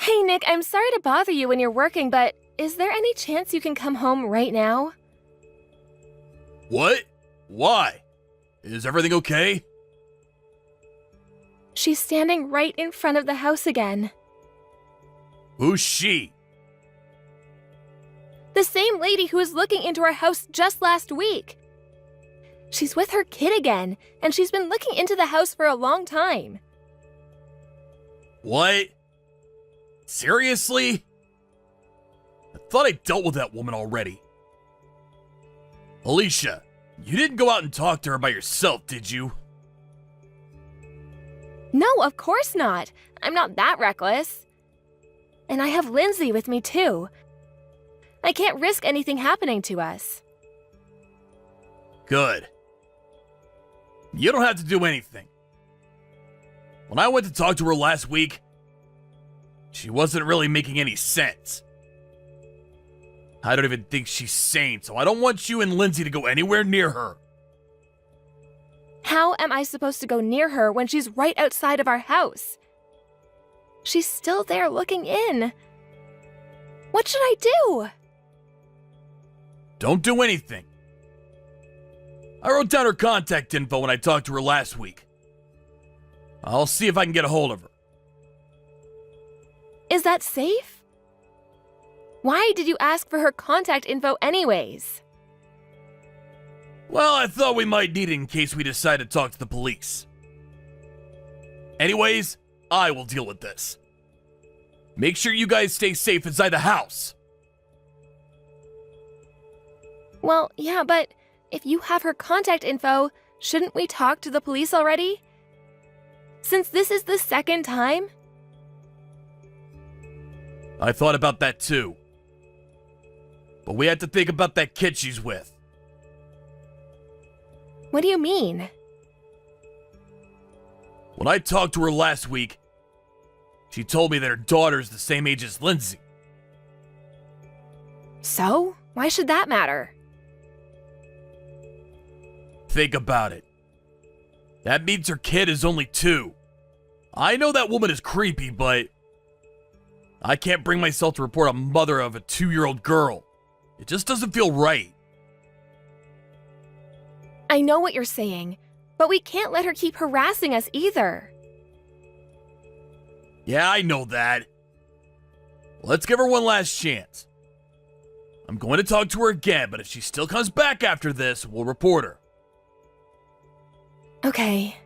Hey, Nick, I'm sorry to bother you when you're working, but is there any chance you can come home right now? What? Why? Is everything okay? She's standing right in front of the house again. Who's she? The same lady who was looking into our house just last week. She's with her kid again, and she's been looking into the house for a long time. What? Seriously? I thought I dealt with that woman already. Alicia, you didn't go out and talk to her by yourself, did you? No, of course not. I'm not that reckless. And I have Lindsay with me too. I can't risk anything happening to us. Good. You don't have to do anything. When I went to talk to her last week, she wasn't really making any sense. I don't even think she's sane, so I don't want you and Lindsay to go anywhere near her. How am I supposed to go near her when she's right outside of our house? She's still there looking in. What should I do? Don't do anything. I wrote down her contact info when I talked to her last week. I'll see if I can get a hold of her. Is that safe? Why did you ask for her contact info anyways? Well, I thought we might need it in case we decide to talk to the police. Anyways, I will deal with this. Make sure you guys stay safe inside the house. Well, yeah, but if you have her contact info, shouldn't we talk to the police already? Since this is the second time? I thought about that too. But we have to think about that kid she's with. What do you mean? When I talked to her last week, she told me that her daughter's the same age as Lindsay. So? Why should that matter? Think about it. That means her kid is only 2. I know that woman is creepy, but I can't bring myself to report a mother of a 2-year-old girl. It just doesn't feel right. I know what you're saying, but we can't let her keep harassing us either. Yeah, I know that. Let's give her one last chance. I'm going to talk to her again, but if she still comes back after this, we'll report her. Okay.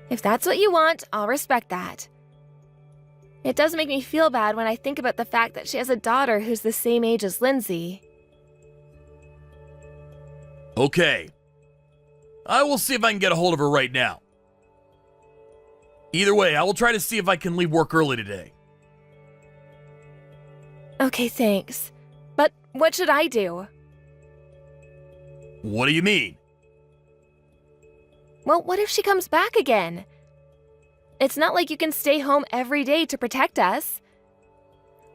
If that's what you want, I'll respect that. It does make me feel bad when I think about the fact that she has a daughter who's the same age as Lindsay. Okay. I will see if I can get a hold of her right now. Either way, I will try to see if I can leave work early today. Okay, thanks. But what should I do? What do you mean? Well, what if she comes back again? It's not like you can stay home every day to protect us.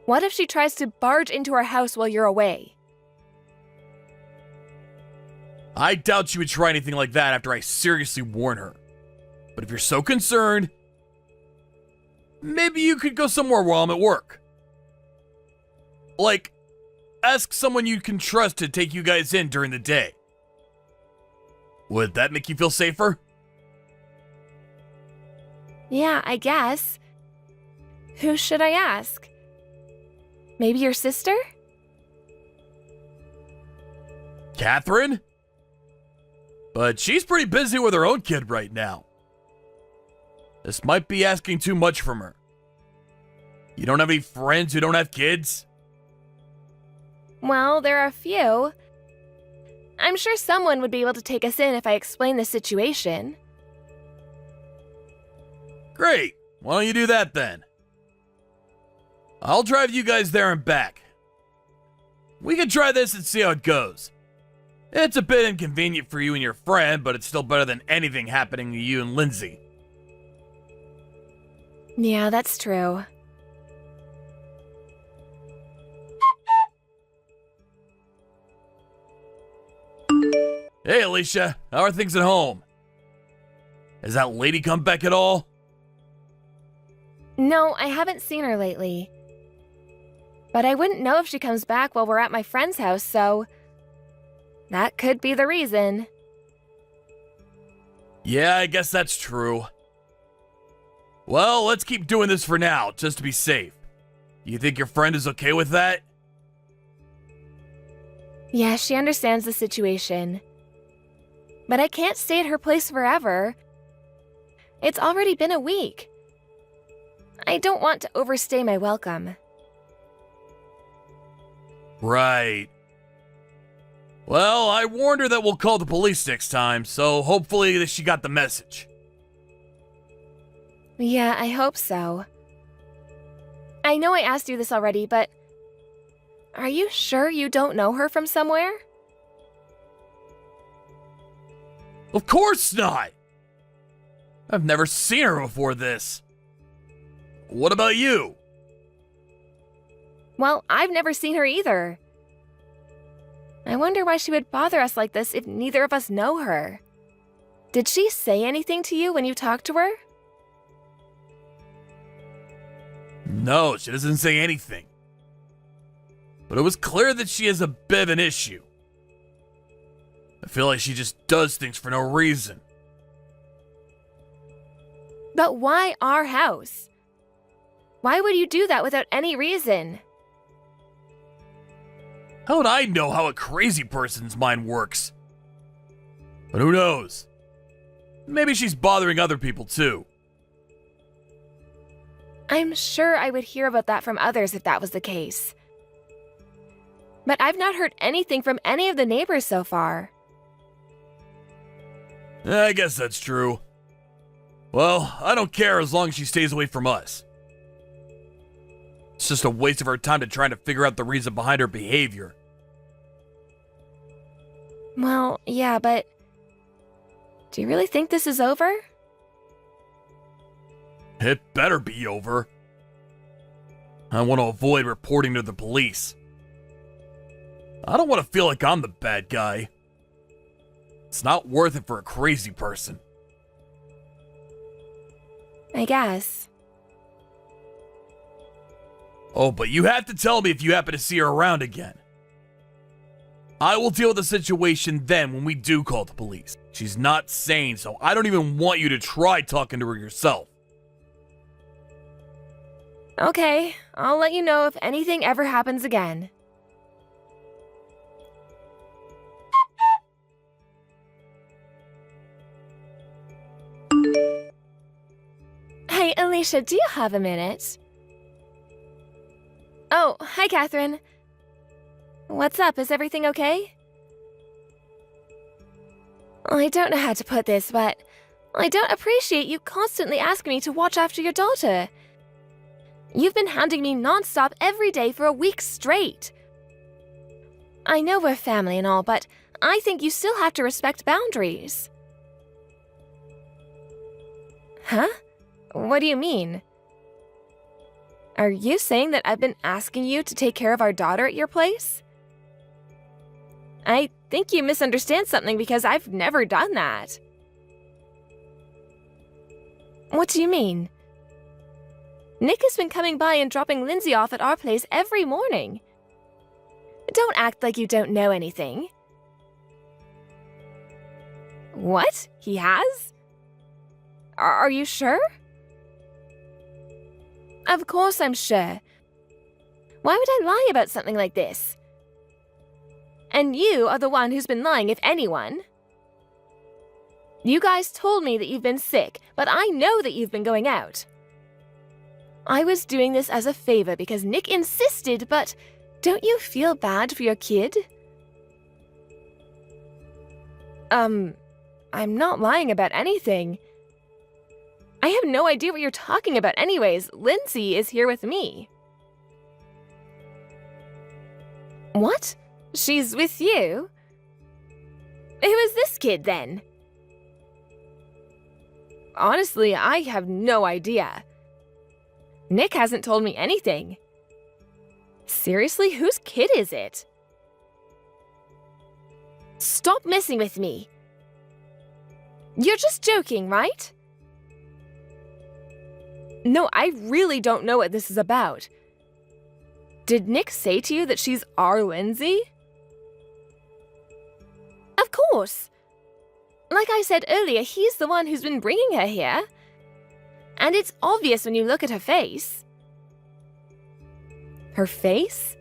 What if she tries to barge into our house while you're away? I doubt she would try anything like that after I seriously warn her. But if you're so concerned, maybe you could go somewhere while I'm at work. Like, ask someone you can trust to take you guys in during the day. Would that make you feel safer? Yeah, I guess. Who should I ask? Maybe your sister? Catherine? But she's pretty busy with her own kid right now. This might be asking too much from her. You don't have any friends who don't have kids? Well, there are a few. I'm sure someone would be able to take us in if I explain the situation. Great. Why don't you do that then? I'll drive you guys there and back. We can try this and see how it goes. It's a bit inconvenient for you and your friend, but it's still better than anything happening to you and Lindsay. Yeah, that's true. Hey, Alicia. How are things at home? Has that lady come back at all? No, I haven't seen her lately. But I wouldn't know if she comes back while we're at my friend's house, so that could be the reason. Yeah, I guess that's true. Well, let's keep doing this for now, just to be safe. You think your friend is okay with that? Yeah, she understands the situation. But I can't stay at her place forever. It's already been a week. I don't want to overstay my welcome. Right. Well, I warned her that we'll call the police next time, so hopefully she got the message. Yeah, I hope so. I know I asked you this already, but are you sure you don't know her from somewhere? Of course not! I've never seen her before this. What about you? Well, I've never seen her either. I wonder why she would bother us like this if neither of us know her. Did she say anything to you when you talked to her? No, she doesn't say anything. But it was clear that she has a bit of an issue. I feel like she just does things for no reason. But why our house? Why would you do that without any reason? How would I know how a crazy person's mind works? But who knows? Maybe she's bothering other people too. I'm sure I would hear about that from others if that was the case. But I've not heard anything from any of the neighbors so far. I guess that's true. Well, I don't care as long as she stays away from us. It's just a waste of our time to try to figure out the reason behind her behavior. Well, yeah, but do you really think this is over? It better be over. I want to avoid reporting to the police. I don't want to feel like I'm the bad guy. It's not worth it for a crazy person. I guess. Oh, but you have to tell me if you happen to see her around again. I will deal with the situation then when we do call the police. She's not sane, so I don't even want you to try talking to her yourself. Okay, I'll let you know if anything ever happens again. Hey, Alicia, do you have a minute? Oh, hi, Catherine. What's up? Is everything okay? I don't know how to put this, but I don't appreciate you constantly asking me to watch after your daughter. You've been hounding me nonstop every day for a week straight. I know we're family and all, but I think you still have to respect boundaries. Huh? What do you mean? Are you saying that I've been asking you to take care of our daughter at your place? I think you misunderstand something because I've never done that. What do you mean? Nick has been coming by and dropping Lindsay off at our place every morning. Don't act like you don't know anything. What? He has? Are you sure? Of course I'm sure. Why would I lie about something like this? And you are the one who's been lying, if anyone. You guys told me that you've been sick, but I know that you've been going out. I was doing this as a favor because Nick insisted, but don't you feel bad for your kid? I'm not lying about anything. I have no idea what you're talking about anyways. Lindsay is here with me. What? She's with you? Who is this kid then? Honestly, I have no idea. Nick hasn't told me anything. Seriously, whose kid is it? Stop messing with me. You're just joking, right? No, I really don't know what this is about. Did Nick say to you that she's our Lindsay? Of course. Like I said earlier, he's the one who's been bringing her here. And it's obvious when you look at her face. Her face?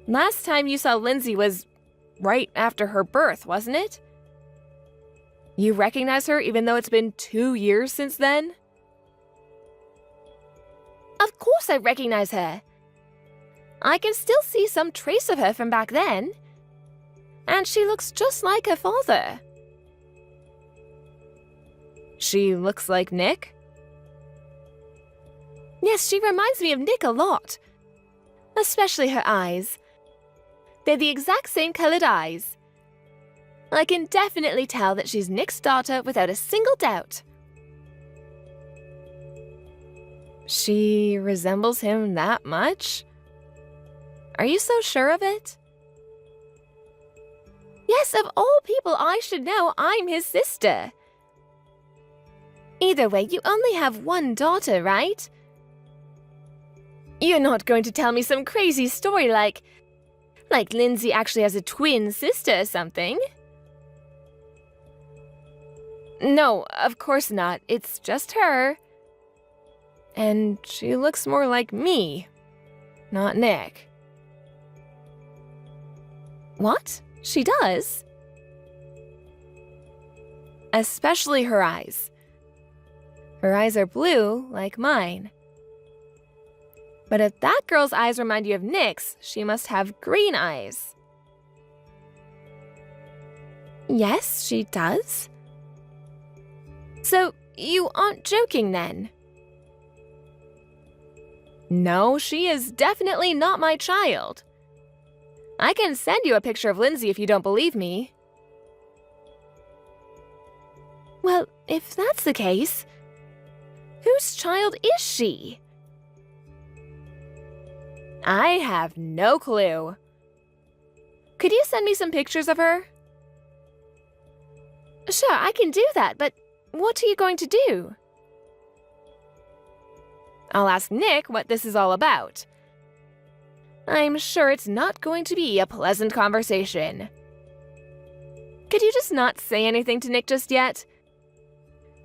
Last time you saw Lindsay was right after her birth, wasn't it? You recognize her even though it's been 2 years since then? Of course I recognize her. I can still see some trace of her from back then. And she looks just like her father. She looks like Nick? Yes, she reminds me of Nick a lot. Especially her eyes. They're the exact same colored eyes. I can definitely tell that she's Nick's daughter without a single doubt. She resembles him that much? Are you so sure of it? Yes, of all people I should know, I'm his sister. Either way, you only have one daughter, right? You're not going to tell me some crazy story like Lindsay actually has a twin sister or something? No, of course not. It's just her. And she looks more like me, not Nick. What? She does? Especially her eyes. Her eyes are blue, like mine. But if that girl's eyes remind you of Nick's, she must have green eyes. Yes, she does. So, you aren't joking then? No, she is definitely not my child. I can send you a picture of Lindsay if you don't believe me. Well, if that's the case, whose child is she? I have no clue. Could you send me some pictures of her? Sure, I can do that, but what are you going to do? I'll ask Nick what this is all about. I'm sure it's not going to be a pleasant conversation. Could you just not say anything to Nick just yet?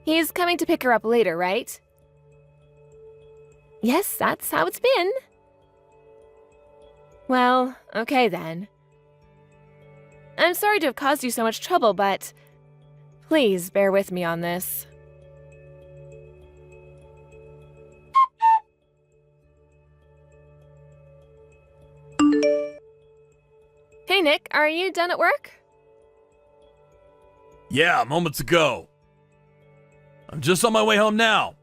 He's coming to pick her up later, right? Yes, that's how it's been. Well, okay then. I'm sorry to have caused you so much trouble, but please bear with me on this. Hey Nick, are you done at work? Yeah, moments ago. I'm just on my way home now.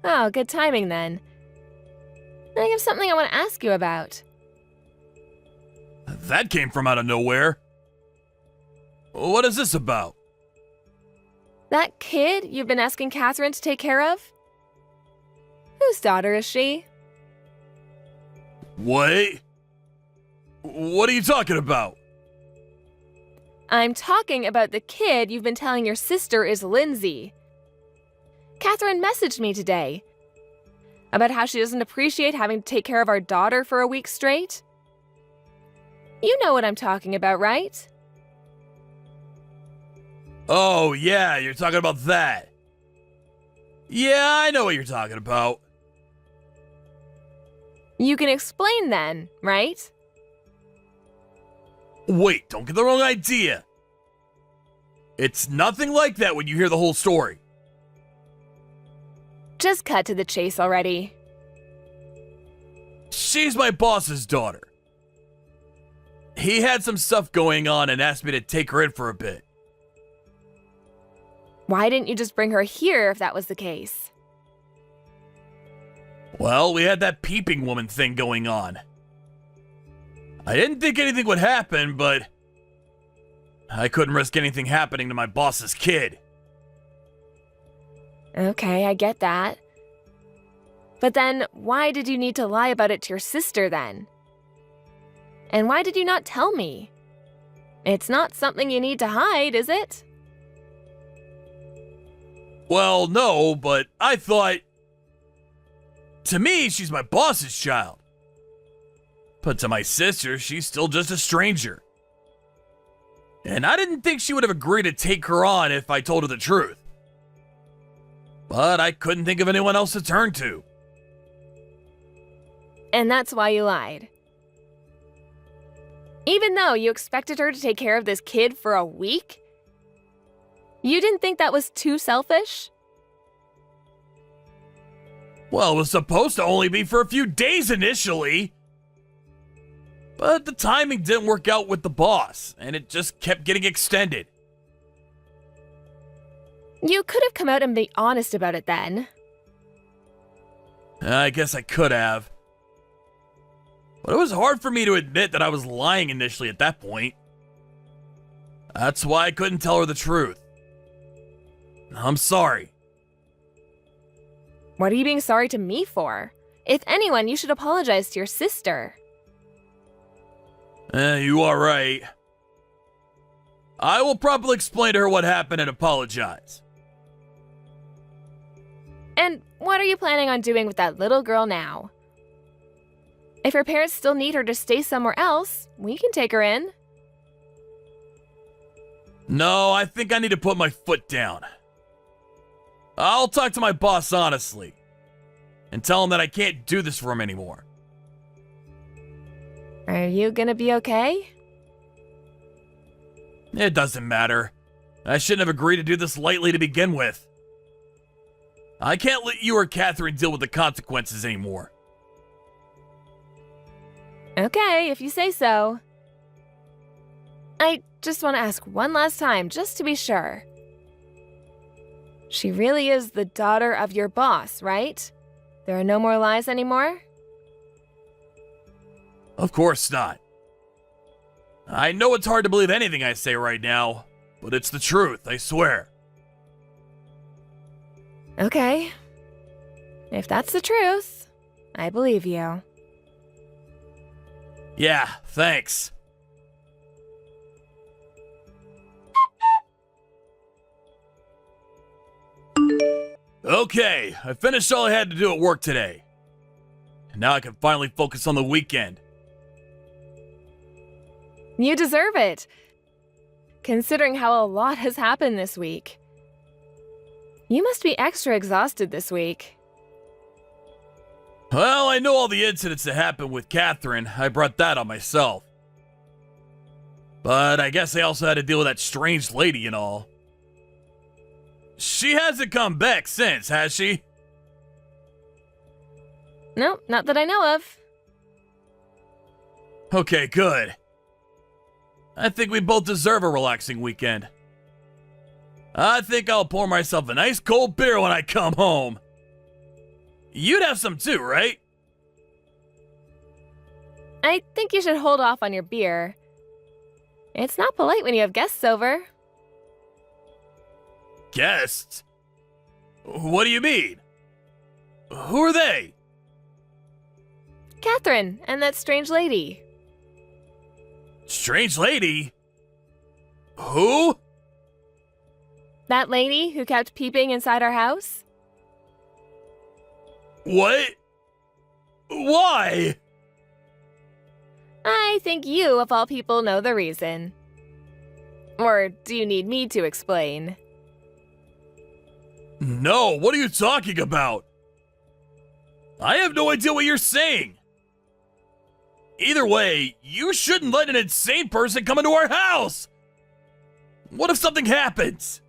Oh, good timing then. I have something I want to ask you about. That came from out of nowhere. What is this about? That kid you've been asking Catherine to take care of? Whose daughter is she? Wait. What are you talking about? I'm talking about the kid you've been telling your sister is Lindsay. Catherine messaged me today about how she doesn't appreciate having to take care of our daughter for a week straight. You know what I'm talking about, right? Oh, yeah, you're talking about that. Yeah, I know what you're talking about. You can explain then, right? Wait, don't get the wrong idea. It's nothing like that when you hear the whole story. Just cut to the chase already. She's my boss's daughter. He had some stuff going on and asked me to take her in for a bit. Why didn't you just bring her here if that was the case? Well, we had that peeping woman thing going on. I didn't think anything would happen, but I couldn't risk anything happening to my boss's kid. Okay, I get that. But then, why did you need to lie about it to your sister then? And why did you not tell me? It's not something you need to hide, is it? Well, no, but I thought... To me, she's my boss's child. But to my sister, she's still just a stranger. And I didn't think she would have agreed to take her on if I told her the truth. But I couldn't think of anyone else to turn to. And that's why you lied. Even though you expected her to take care of this kid for a week? You didn't think that was too selfish? Well, it was supposed to only be for a few days initially. But the timing didn't work out with the boss, and it just kept getting extended. You could have come out and be honest about it then. I guess I could have. But it was hard for me to admit that I was lying initially at that point. That's why I couldn't tell her the truth. I'm sorry. What are you being sorry to me for? If anyone, you should apologize to your sister. You are right. I will probably explain to her what happened and apologize. And what are you planning on doing with that little girl now? If her parents still need her to stay somewhere else, we can take her in. No, I think I need to put my foot down. I'll talk to my boss honestly and tell him that I can't do this for him anymore. Are you gonna be okay? It doesn't matter. I shouldn't have agreed to do this lightly to begin with. I can't let you or Catherine deal with the consequences anymore. Okay, if you say so. I just want to ask one last time, just to be sure. She really is the daughter of your boss, right? There are no more lies anymore? Of course not. I know it's hard to believe anything I say right now, but it's the truth, I swear. Okay. If that's the truth, I believe you. Yeah, thanks. Okay, I finished all I had to do at work today. And now I can finally focus on the weekend. You deserve it, considering how a lot has happened this week. You must be extra exhausted this week. Well, I know all the incidents that happened with Catherine. I brought that on myself. But I guess I also had to deal with that strange lady and all. She hasn't come back since, has she? Nope, not that I know of. Okay, good. I think we both deserve a relaxing weekend. I think I'll pour myself a nice cold beer when I come home. You'd have some too, right? I think you should hold off on your beer. It's not polite when you have guests over. Guests? What do you mean? Who are they? Catherine and that strange lady. Strange lady? Who? That lady who kept peeping inside our house? What? Why? I think you, of all people, know the reason. Or do you need me to explain? No, what are you talking about? I have no idea what you're saying. Either way, you shouldn't let an insane person come into our house. What if something happens?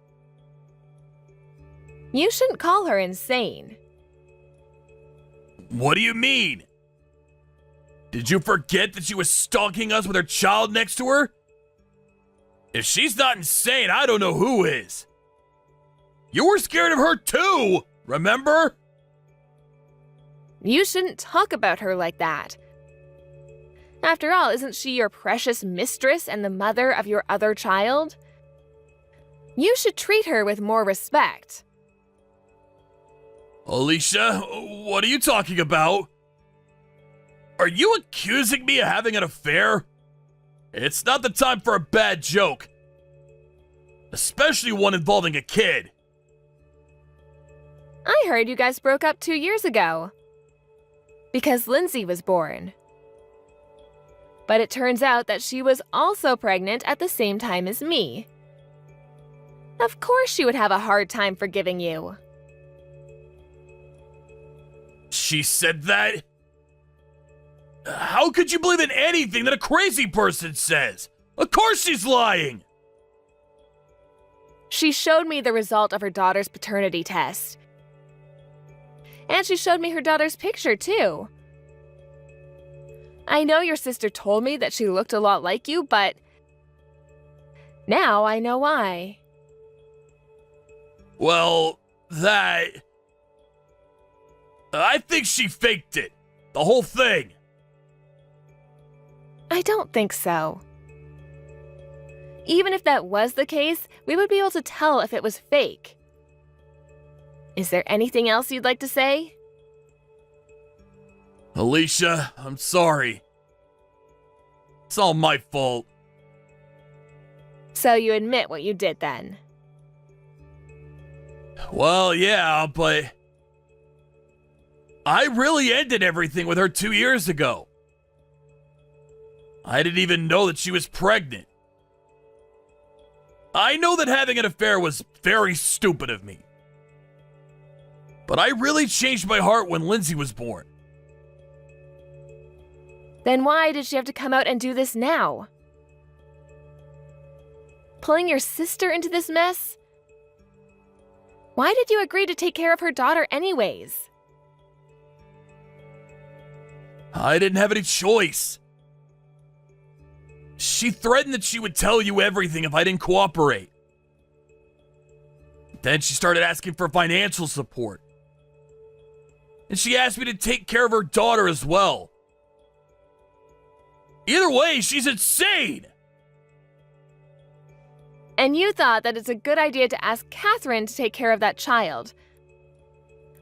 You shouldn't call her insane. What do you mean? Did you forget that she was stalking us with her child next to her? If she's not insane, I don't know who is. You were scared of her too, remember? You shouldn't talk about her like that. After all, isn't she your precious mistress and the mother of your other child? You should treat her with more respect. Alicia, what are you talking about? Are you accusing me of having an affair? It's not the time for a bad joke. Especially one involving a kid. I heard you guys broke up 2 years ago. Because Lindsay was born. But it turns out that she was also pregnant at the same time as me. Of course she would have a hard time forgiving you. She said that? How could you believe in anything that a crazy person says? Of course she's lying! She showed me the result of her daughter's paternity test. And she showed me her daughter's picture, too. I know your sister told me that she looked a lot like you, but now I know why. Well, I think she faked it. The whole thing. I don't think so. Even if that was the case, we would be able to tell if it was fake. Is there anything else you'd like to say? Alicia, I'm sorry. It's all my fault. So you admit what you did then? Well, yeah, but I really ended everything with her 2 years ago. I didn't even know that she was pregnant. I know that having an affair was very stupid of me. But I really changed my heart when Lindsay was born. Then why did she have to come out and do this now? Pulling your sister into this mess? Why did you agree to take care of her daughter anyways? I didn't have any choice. She threatened that she would tell you everything if I didn't cooperate. Then she started asking for financial support. And she asked me to take care of her daughter as well. Either way, she's insane! And you thought that it's a good idea to ask Catherine to take care of that child.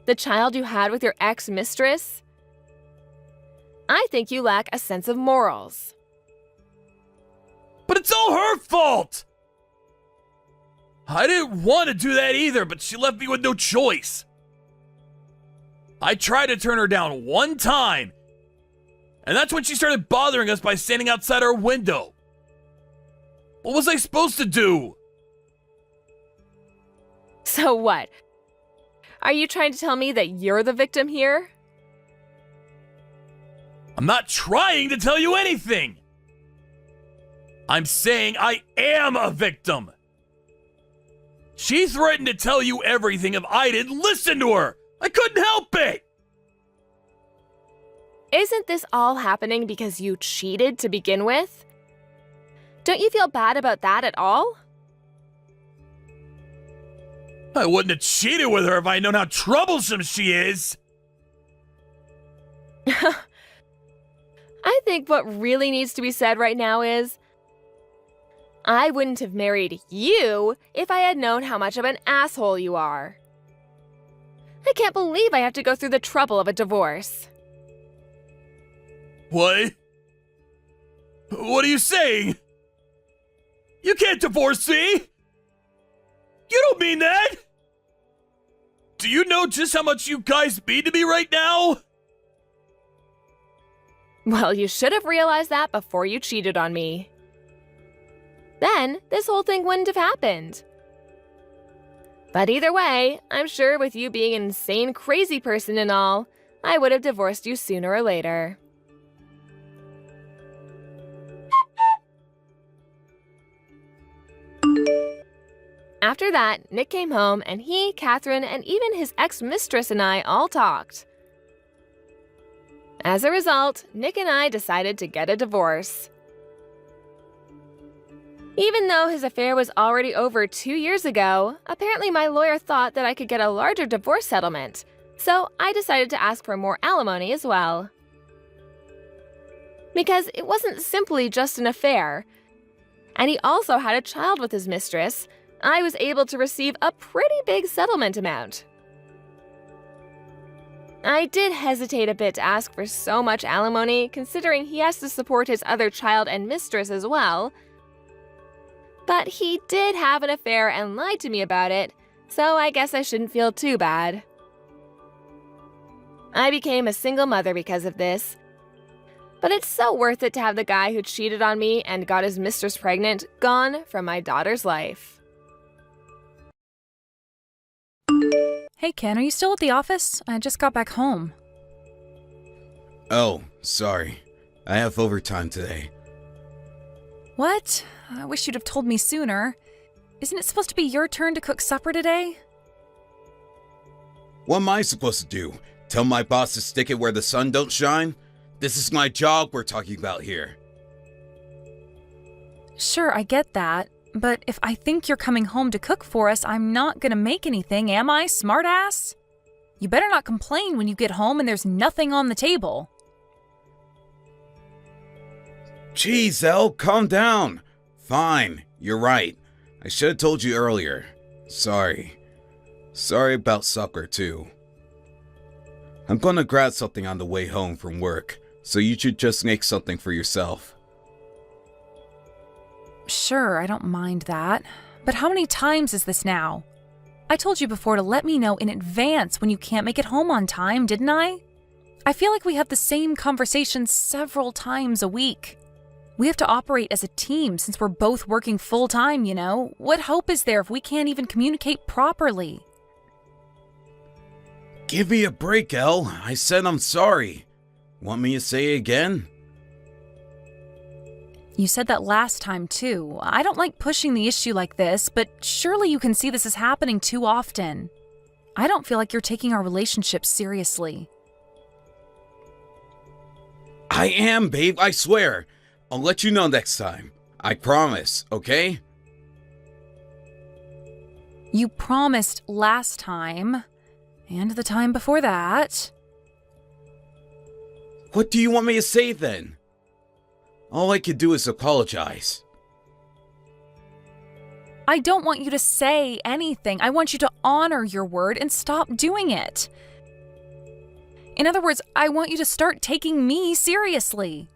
The child you had with your ex-mistress? I think you lack a sense of morals. But it's all her fault! I didn't want to do that either, but she left me with no choice. I tried to turn her down one time, and that's when she started bothering us by standing outside our window. What was I supposed to do? So what? Are you trying to tell me that you're the victim here? I'm not trying to tell you anything. I'm saying I am a victim. She threatened to tell you everything if I didn't listen to her. I couldn't help it. Isn't this all happening because you cheated to begin with? Don't you feel bad about that at all? I wouldn't have cheated with her if I'd known how troublesome she is. I think what really needs to be said right now is, I wouldn't have married you if I had known how much of an asshole you are. I can't believe I have to go through the trouble of a divorce. What? What are you saying? You can't divorce me! You don't mean that! Do you know just how much you guys mean to me right now? Well, you should have realized that before you cheated on me. Then, this whole thing wouldn't have happened. But either way, I'm sure with you being an insane, crazy person and all, I would have divorced you sooner or later. After that, Nick came home and he, Catherine, and even his ex-mistress and I all talked. As a result, Nick and I decided to get a divorce. Even though his affair was already over 2 years ago, apparently my lawyer thought that I could get a larger divorce settlement, so I decided to ask for more alimony as well. Because it wasn't simply just an affair, and he also had a child with his mistress, I was able to receive a pretty big settlement amount. I did hesitate a bit to ask for so much alimony, considering he has to support his other child and mistress as well. But he did have an affair and lied to me about it, so I guess I shouldn't feel too bad. I became a single mother because of this. But it's so worth it to have the guy who cheated on me and got his mistress pregnant gone from my daughter's life. Hey Ken, are you still at the office? I just got back home. Oh, sorry. I have overtime today. What? I wish you'd have told me sooner. Isn't it supposed to be your turn to cook supper today? What am I supposed to do? Tell my boss to stick it where the sun don't shine? This is my job we're talking about here. Sure, I get that. But if I think you're coming home to cook for us, I'm not gonna make anything, am I, smartass? You better not complain when you get home and there's nothing on the table. Jeez, Elle, calm down. Fine, you're right. I should have told you earlier. Sorry. Sorry about supper, too. I'm gonna grab something on the way home from work, so you should just make something for yourself. Sure, I don't mind that. But how many times is this now? I told you before to let me know in advance when you can't make it home on time, didn't I? I feel like we have the same conversation several times a week. We have to operate as a team since we're both working full-time, you know? What hope is there if we can't even communicate properly? Give me a break, Elle. I said I'm sorry. Want me to say it again? You said that last time, too. I don't like pushing the issue like this, but surely you can see this is happening too often. I don't feel like you're taking our relationship seriously. I am, babe, I swear. I'll let you know next time. I promise, okay? You promised last time, and the time before that. What do you want me to say then? All I could do is apologize. I don't want you to say anything. I want you to honor your word and stop doing it. In other words, I want you to start taking me seriously.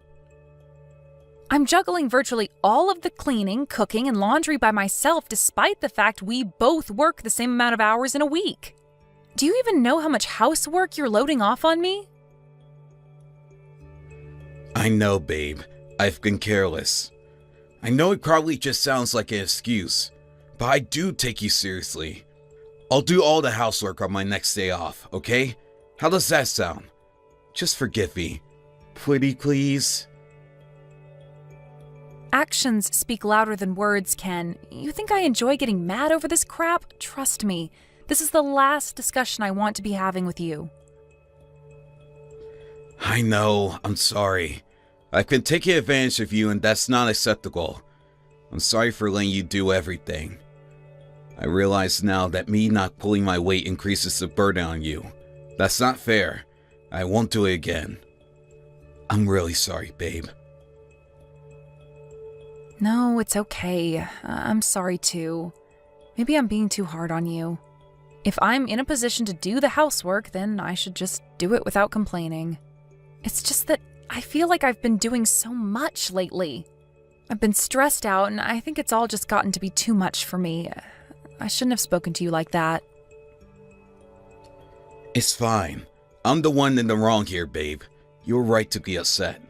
I'm juggling virtually all of the cleaning, cooking, and laundry by myself despite the fact we both work the same amount of hours in a week. Do you even know how much housework you're loading off on me? I know, babe. I've been careless. I know it probably just sounds like an excuse, but I do take you seriously. I'll do all the housework on my next day off, okay? How does that sound? Just forgive me. Pretty please? Actions speak louder than words, Ken. You think I enjoy getting mad over this crap? Trust me, this is the last discussion I want to be having with you. I know, I'm sorry. I've been taking advantage of you and that's not acceptable. I'm sorry for letting you do everything. I realize now that me not pulling my weight increases the burden on you. That's not fair. I won't do it again. I'm really sorry, babe. No, it's okay. I'm sorry too. Maybe I'm being too hard on you. If I'm in a position to do the housework, then I should just do it without complaining. It's just that I feel like I've been doing so much lately. I've been stressed out, and I think it's all just gotten to be too much for me. I shouldn't have spoken to you like that. It's fine. I'm the one in the wrong here, babe. You're right to be upset.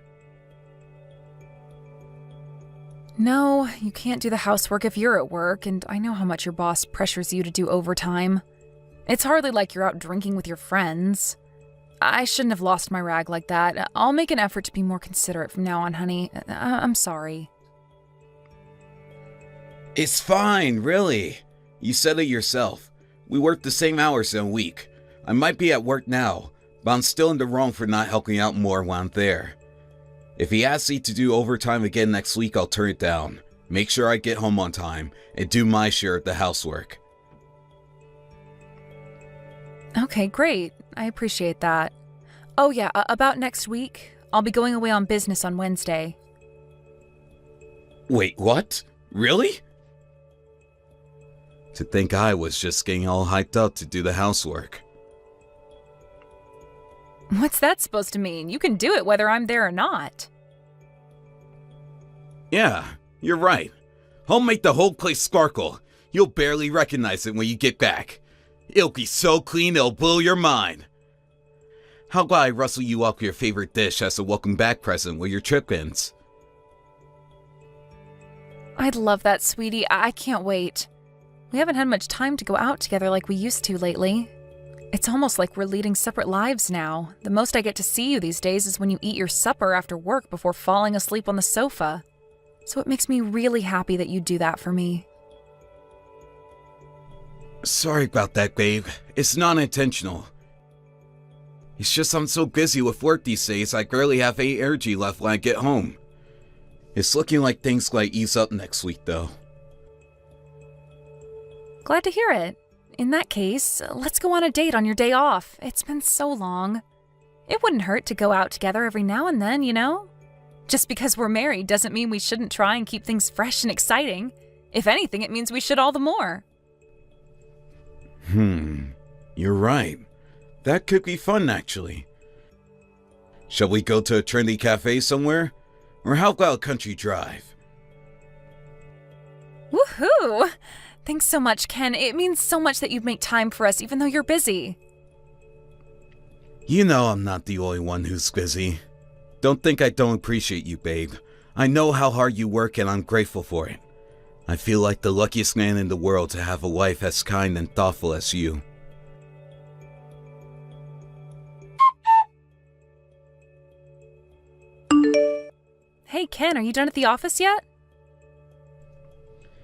No, you can't do the housework if you're at work, and I know how much your boss pressures you to do overtime. It's hardly like you're out drinking with your friends. I shouldn't have lost my rag like that. I'll make an effort to be more considerate from now on, honey. I'm sorry. It's fine, really. You said it yourself. We work the same hours in a week. I might be at work now, but I'm still in the wrong for not helping out more when I'm there. If he asks me to do overtime again next week, I'll turn it down. Make sure I get home on time and do my share of the housework. Okay, great. I appreciate that. Oh yeah, about next week. I'll be going away on business on Wednesday. Wait, what? Really? To think I was just getting all hyped up to do the housework. What's that supposed to mean? You can do it whether I'm there or not. Yeah, you're right. I'll make the whole place sparkle. You'll barely recognize it when you get back. It'll be so clean it'll blow your mind. how about I rustle you up your favorite dish as a welcome back present when your trip ends? I'd love that, sweetie. I can't wait. We haven't had much time to go out together like we used to lately. It's almost like we're leading separate lives now. The most I get to see you these days is when you eat your supper after work before falling asleep on the sofa. So it makes me really happy that you do that for me. Sorry about that, babe. It's not intentional. It's just I'm so busy with work these days I barely have any energy left when I get home. It's looking like things might ease up next week, though. Glad to hear it. In that case, let's go on a date on your day off. It's been so long. It wouldn't hurt to go out together every now and then, you know? Just because we're married doesn't mean we shouldn't try and keep things fresh and exciting. If anything, it means we should all the more. You're right. That could be fun, actually. Shall we go to a trendy cafe somewhere? Or how about a country drive? Woohoo! Thanks so much, Ken. It means so much that you'd make time for us even though you're busy. You know I'm not the only one who's busy. Don't think I don't appreciate you, babe. I know how hard you work and I'm grateful for it. I feel like the luckiest man in the world to have a wife as kind and thoughtful as you. Hey, Ken, are you done at the office yet?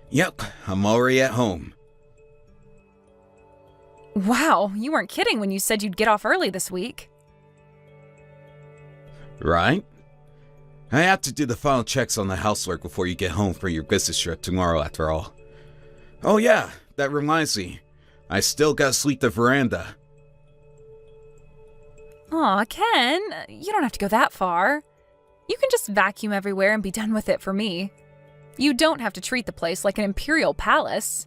Yep, I'm already at home. Wow, you weren't kidding when you said you'd get off early this week. Right? I have to do the final checks on the housework before you get home for your business trip tomorrow, after all. Oh yeah, that reminds me. I still gotta sweep the veranda. Aw, Ken, you don't have to go that far. You can just vacuum everywhere and be done with it for me. You don't have to treat the place like an imperial palace.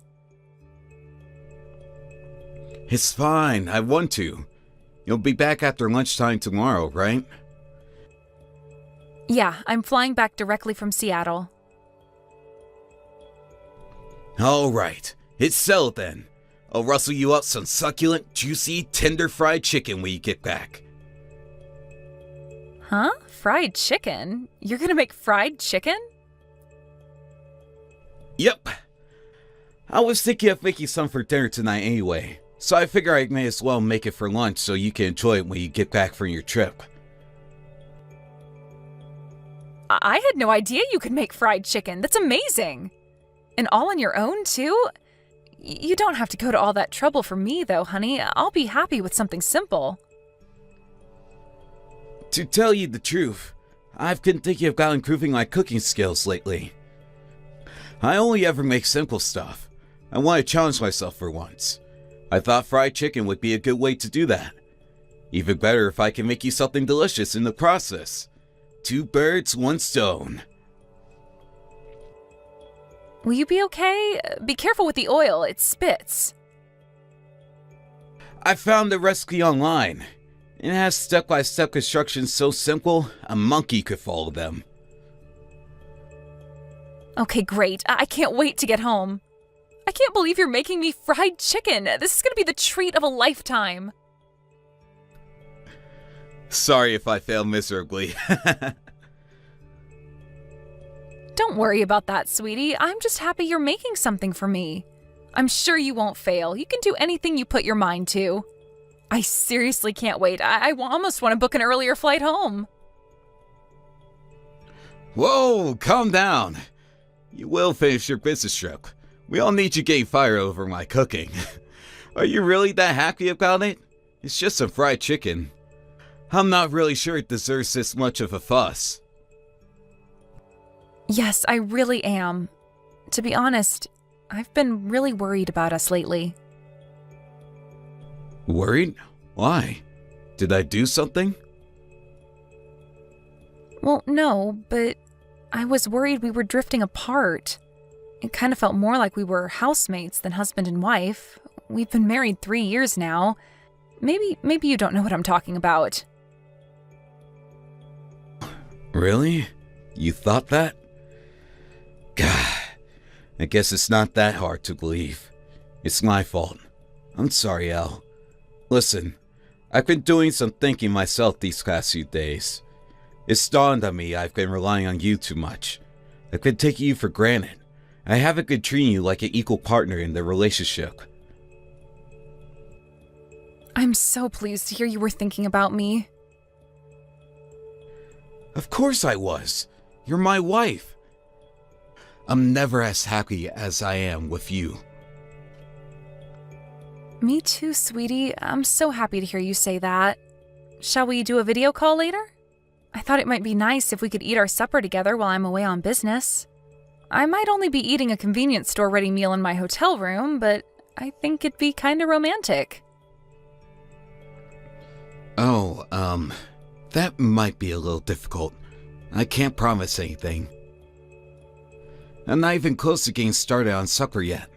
It's fine, I want to. You'll be back after lunchtime tomorrow, right? Yeah, I'm flying back directly from Seattle. Alright, it's settled then. I'll rustle you up some succulent, juicy, tender fried chicken when you get back. Huh? Fried chicken? You're gonna make fried chicken? Yep. I was thinking of making some for dinner tonight anyway, so I figure I may as well make it for lunch so you can enjoy it when you get back from your trip. I had no idea you could make fried chicken. That's amazing. And all on your own, too? You don't have to go to all that trouble for me, though, honey. I'll be happy with something simple. To tell you the truth, I've been thinking about improving my cooking skills lately. I only ever make simple stuff. I want to challenge myself for once. I thought fried chicken would be a good way to do that. Even better if I can make you something delicious in the process. 2 birds, 1 stone. Will you be okay? Be careful with the oil. It spits. I found the recipe online. It has step-by-step instructions so simple, a monkey could follow them. Okay, great. I can't wait to get home. I can't believe you're making me fried chicken. This is going to be the treat of a lifetime. Sorry if I fail miserably. Don't worry about that, sweetie. I'm just happy you're making something for me. I'm sure you won't fail. You can do anything you put your mind to. I seriously can't wait. I almost want to book an earlier flight home. Whoa, calm down. You will finish your business trip. We all need you getting fired over my cooking. Are you really that happy about it? It's just some fried chicken. I'm not really sure it deserves this much of a fuss. Yes, I really am. To be honest, I've been really worried about us lately. Worried? Why? Did I do something? Well, no, but I was worried we were drifting apart. It kind of felt more like we were housemates than husband and wife. We've been married 3 years now. Maybe you don't know what I'm talking about. Really? You thought that? God, I guess it's not that hard to believe. It's my fault. I'm sorry, Al. Listen, I've been doing some thinking myself these past few days. It's dawned on me I've been relying on you too much. I've been taking you for granted. I haven't been treating you like an equal partner in the relationship. I'm so pleased to hear you were thinking about me. Of course I was. You're my wife. I'm never as happy as I am with you. Me too, sweetie. I'm so happy to hear you say that. Shall we do a video call later? I thought it might be nice if we could eat our supper together while I'm away on business. I might only be eating a convenience store ready meal in my hotel room, but I think it'd be kinda romantic. Oh, that might be a little difficult. I can't promise anything. I'm not even close to getting started on supper yet.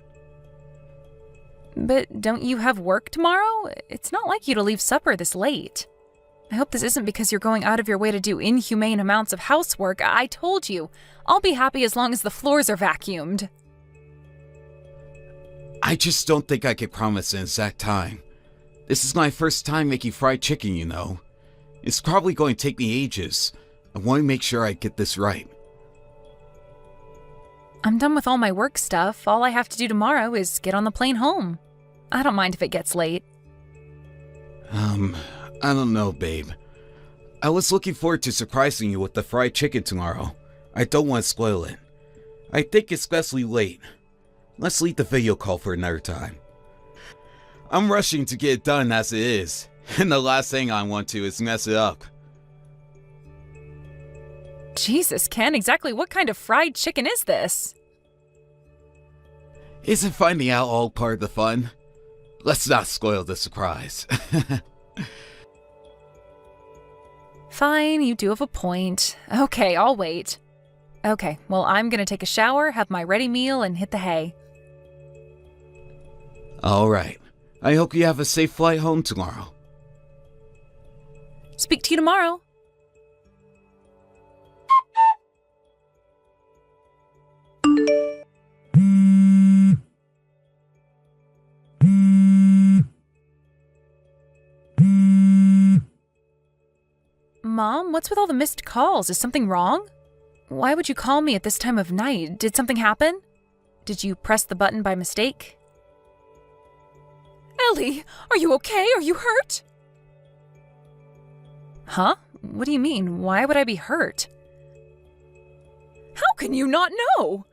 But don't you have work tomorrow? It's not like you to leave supper this late. I hope this isn't because you're going out of your way to do inhumane amounts of housework. I told you, I'll be happy as long as the floors are vacuumed. I just don't think I could promise an exact time. This is my first time making fried chicken, you know. It's probably going to take me ages. I want to make sure I get this right. I'm done with all my work stuff. All I have to do tomorrow is get on the plane home. I don't mind if it gets late. I don't know, babe. I was looking forward to surprising you with the fried chicken tomorrow. I don't want to spoil it. I think it's best we wait. Let's leave the video call for another time. I'm rushing to get it done as it is, and the last thing I want to is mess it up. Jesus, Ken, exactly what kind of fried chicken is this? Isn't finding out all part of the fun? Let's not spoil the surprise. Fine, you do have a point. Okay, I'll wait. Okay, well, I'm gonna take a shower, have my ready meal, and hit the hay. Alright. I hope you have a safe flight home tomorrow. Speak to you tomorrow. Mom, what's with all the missed calls? Is something wrong? Why would you call me at this time of night? Did something happen? Did you press the button by mistake? Ellie, are you okay? Are you hurt? Huh? What do you mean? Why would I be hurt? How can you not know?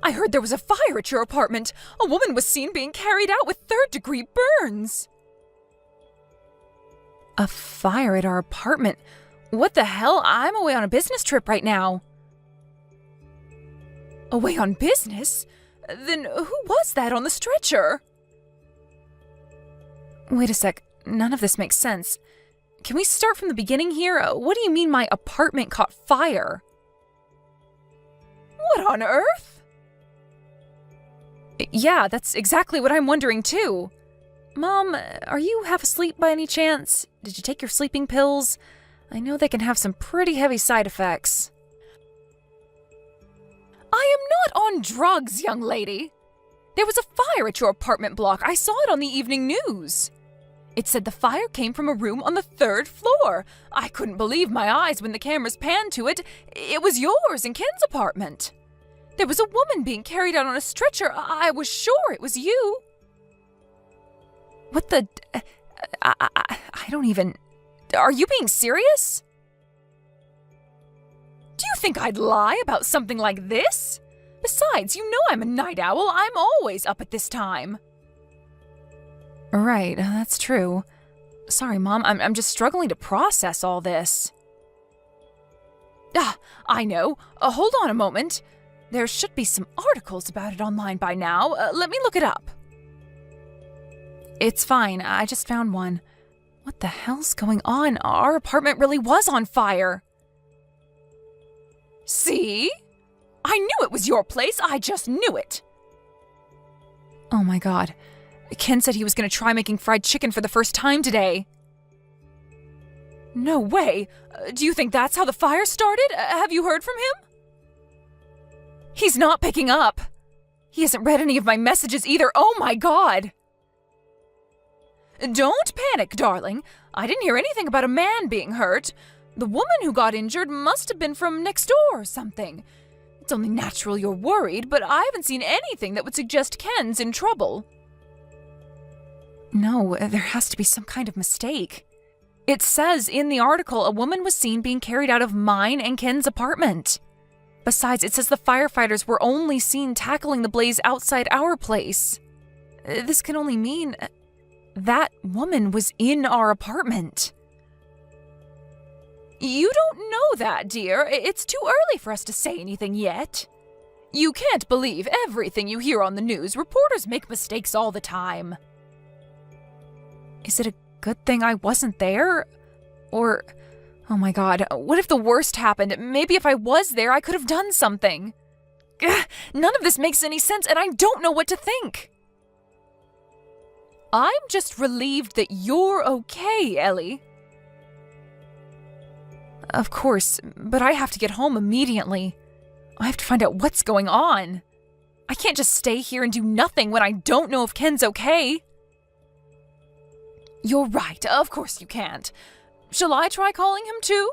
I heard there was a fire at your apartment. A woman was seen being carried out with third-degree burns. A fire at our apartment? What the hell? I'm away on a business trip right now. Away on business? Then who was that on the stretcher? Wait a sec. None of this makes sense. Can we start from the beginning here? What do you mean my apartment caught fire? What on earth? Yeah, that's exactly what I'm wondering too. Mom, are you half asleep by any chance? Did you take your sleeping pills? I know they can have some pretty heavy side effects. I am not on drugs, young lady. There was a fire at your apartment block. I saw it on the evening news. It said the fire came from a room on the 3rd floor. I couldn't believe my eyes when the cameras panned to it. It was yours and Ken's apartment. There was a woman being carried out on a stretcher. I was sure it was you. What the... I don't even... Are you being serious? Do you think I'd lie about something like this? Besides, you know I'm a night owl. I'm always up at this time. Right, that's true. Sorry, Mom. I'm just struggling to process all this. Ah, I know. Hold on a moment. There should be some articles about it online by now. Let me look it up. It's fine. I just found one. What the hell's going on? Our apartment really was on fire. See? I knew it was your place. I just knew it. Oh my God. Ken said he was going to try making fried chicken for the first time today. No way. Do you think that's how the fire started? Have you heard from him? He's not picking up. He hasn't read any of my messages either. Oh my God. Don't panic, darling. I didn't hear anything about a man being hurt. The woman who got injured must have been from next door or something. It's only natural you're worried, but I haven't seen anything that would suggest Ken's in trouble. No, there has to be some kind of mistake. It says in the article a woman was seen being carried out of mine and Ken's apartment. Besides, it says the firefighters were only seen tackling the blaze outside our place. This can only mean that woman was in our apartment. You don't know that, dear. It's too early for us to say anything yet. You can't believe everything you hear on the news. Reporters make mistakes all the time. Is it a good thing I wasn't there? Or, oh my God, what if the worst happened? Maybe if I was there, I could have done something. Ugh, none of this makes any sense, and I don't know what to think. I'm just relieved that you're okay, Ellie. Of course, but I have to get home immediately. I have to find out what's going on. I can't just stay here and do nothing when I don't know if Ken's okay. You're right, of course you can't. Shall I try calling him too?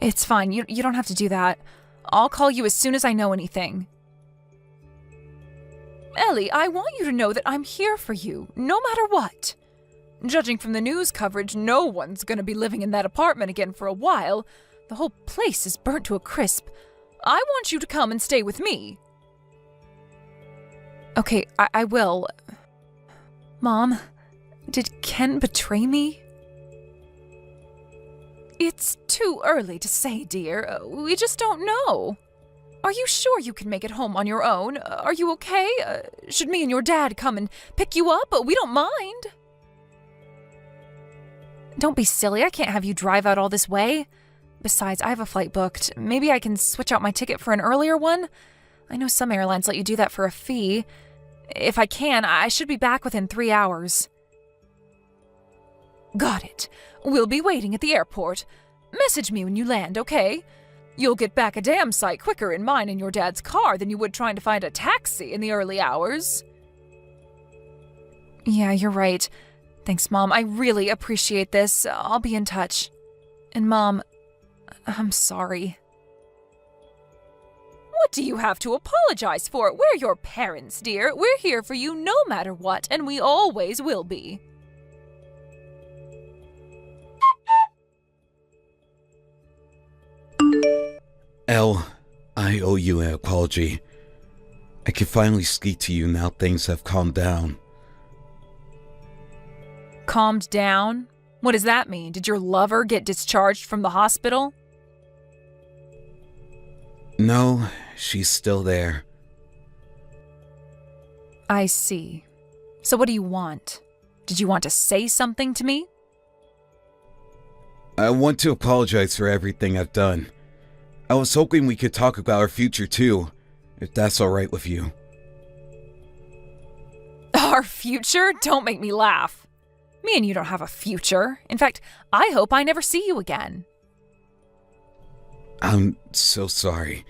It's fine, you don't have to do that. I'll call you as soon as I know anything. Ellie, I want you to know that I'm here for you, no matter what. Judging from the news coverage, no one's gonna be living in that apartment again for a while. The whole place is burnt to a crisp. I want you to come and stay with me. Okay, I will. Mom, did Ken betray me? It's too early to say, dear. We just don't know. Are you sure you can make it home on your own? Are you okay? Should me and your dad come and pick you up? We don't mind. Don't be silly. I can't have you drive out all this way. Besides, I have a flight booked. Maybe I can switch out my ticket for an earlier one? I know some airlines let you do that for a fee. If I can, I should be back within 3 hours. Got it. We'll be waiting at the airport. Message me when you land, okay? You'll get back a damn sight quicker in mine and your dad's car than you would trying to find a taxi in the early hours. Yeah, you're right. Thanks, Mom. I really appreciate this. I'll be in touch. And Mom, I'm sorry. What do you have to apologize for? We're your parents, dear. We're here for you no matter what, and we always will be. Elle, I owe you an apology. I can finally speak to you now things have calmed down. Calmed down? What does that mean? Did your lover get discharged from the hospital? No, she's still there. I see. So what do you want? Did you want to say something to me? I want to apologize for everything I've done. I was hoping we could talk about our future too, if that's alright with you. Our future? Don't make me laugh. Me and you don't have a future. In fact, I hope I never see you again. I'm so sorry.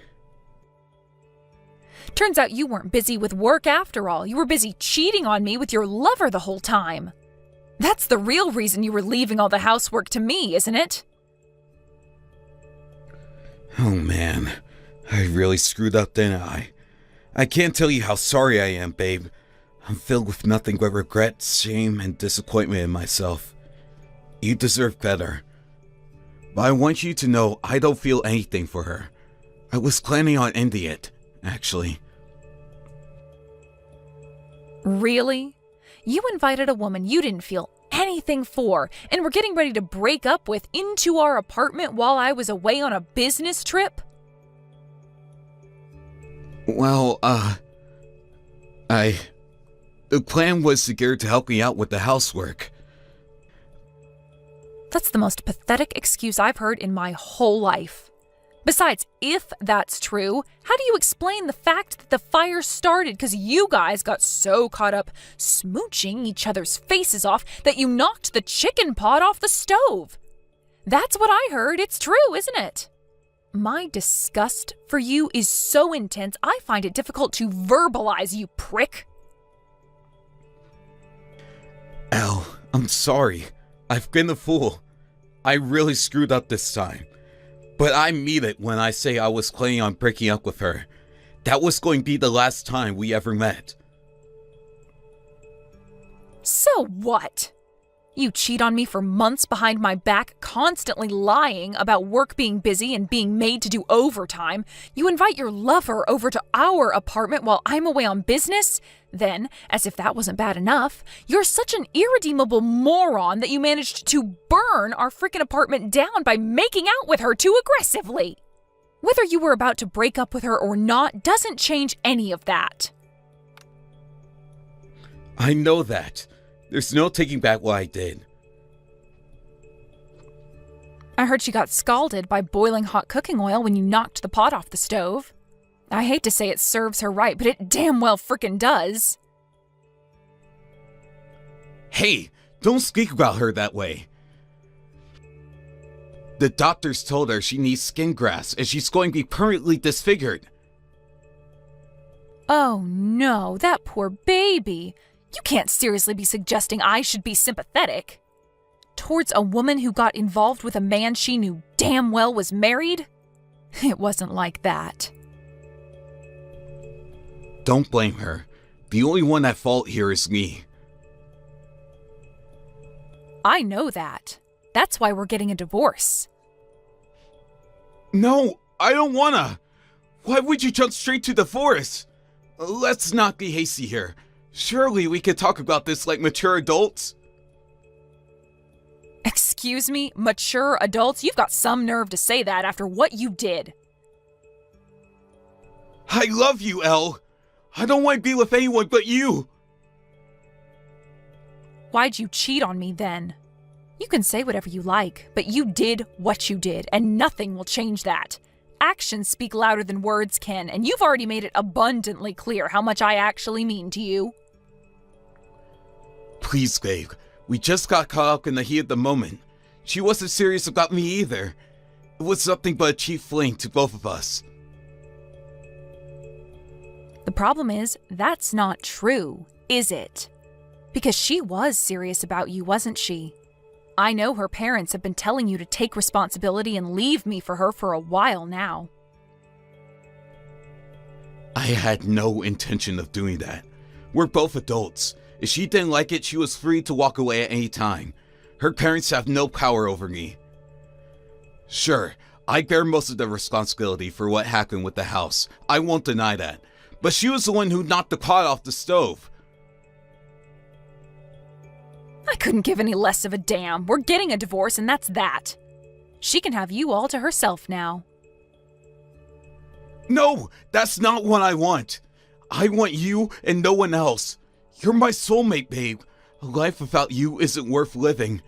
Turns out you weren't busy with work after all. You were busy cheating on me with your lover the whole time. That's the real reason you were leaving all the housework to me, isn't it? Oh man, I really screwed up, didn't I? I can't tell you how sorry I am, babe. I'm filled with nothing but regret, shame, and disappointment in myself. You deserve better. But I want you to know I don't feel anything for her. I was planning on ending it, actually. Really? You invited a woman you didn't feel anything for, and were getting ready to break up with into our apartment while I was away on a business trip? Well, the plan was to get her to help me out with the housework. That's the most pathetic excuse I've heard in my whole life. Besides, if that's true, how do you explain the fact that the fire started because you guys got so caught up smooching each other's faces off that you knocked the chicken pot off the stove? That's what I heard. It's true, isn't it? My disgust for you is so intense, I find it difficult to verbalize, you prick. Al, I'm sorry. I've been a fool. I really screwed up this time. But I mean it when I say I was planning on breaking up with her. That was going to be the last time we ever met. So what? You cheat on me for months behind my back, constantly lying about work being busy and being made to do overtime. You invite your lover over to our apartment while I'm away on business. Then, as if that wasn't bad enough, you're such an irredeemable moron that you managed to burn our freaking apartment down by making out with her too aggressively. Whether you were about to break up with her or not doesn't change any of that. I know that. There's no taking back what I did. I heard she got scalded by boiling hot cooking oil when you knocked the pot off the stove. I hate to say it serves her right, but it damn well frickin' does. Hey, don't speak about her that way. The doctors told her she needs skin grafts and she's going to be permanently disfigured. Oh no, that poor baby. You can't seriously be suggesting I should be sympathetic towards a woman who got involved with a man she knew damn well was married? It wasn't like that. Don't blame her. The only one at fault here is me. I know that. That's why we're getting a divorce. No, I don't wanna. Why would you jump straight to divorce? Let's not be hasty here. Surely we could talk about this like mature adults? Excuse me, mature adults? You've got some nerve to say that after what you did. I love you, Elle. I don't want to be with anyone but you. Why'd you cheat on me then? You can say whatever you like, but you did what you did, and nothing will change that. Actions speak louder than words can, and you've already made it abundantly clear how much I actually mean to you. Please, babe. We just got caught up in the heat of the moment. She wasn't serious about me either. It was nothing but a cheap fling to both of us. The problem is, that's not true, is it? Because she was serious about you, wasn't she? I know her parents have been telling you to take responsibility and leave me for her for a while now. I had no intention of doing that. We're both adults. If she didn't like it, she was free to walk away at any time. Her parents have no power over me. Sure, I bear most of the responsibility for what happened with the house. I won't deny that. But she was the one who knocked the pot off the stove. I couldn't give any less of a damn. We're getting a divorce and that's that. She can have you all to herself now. No, that's not what I want. I want you and no one else. You're my soulmate, babe. A life without you isn't worth living.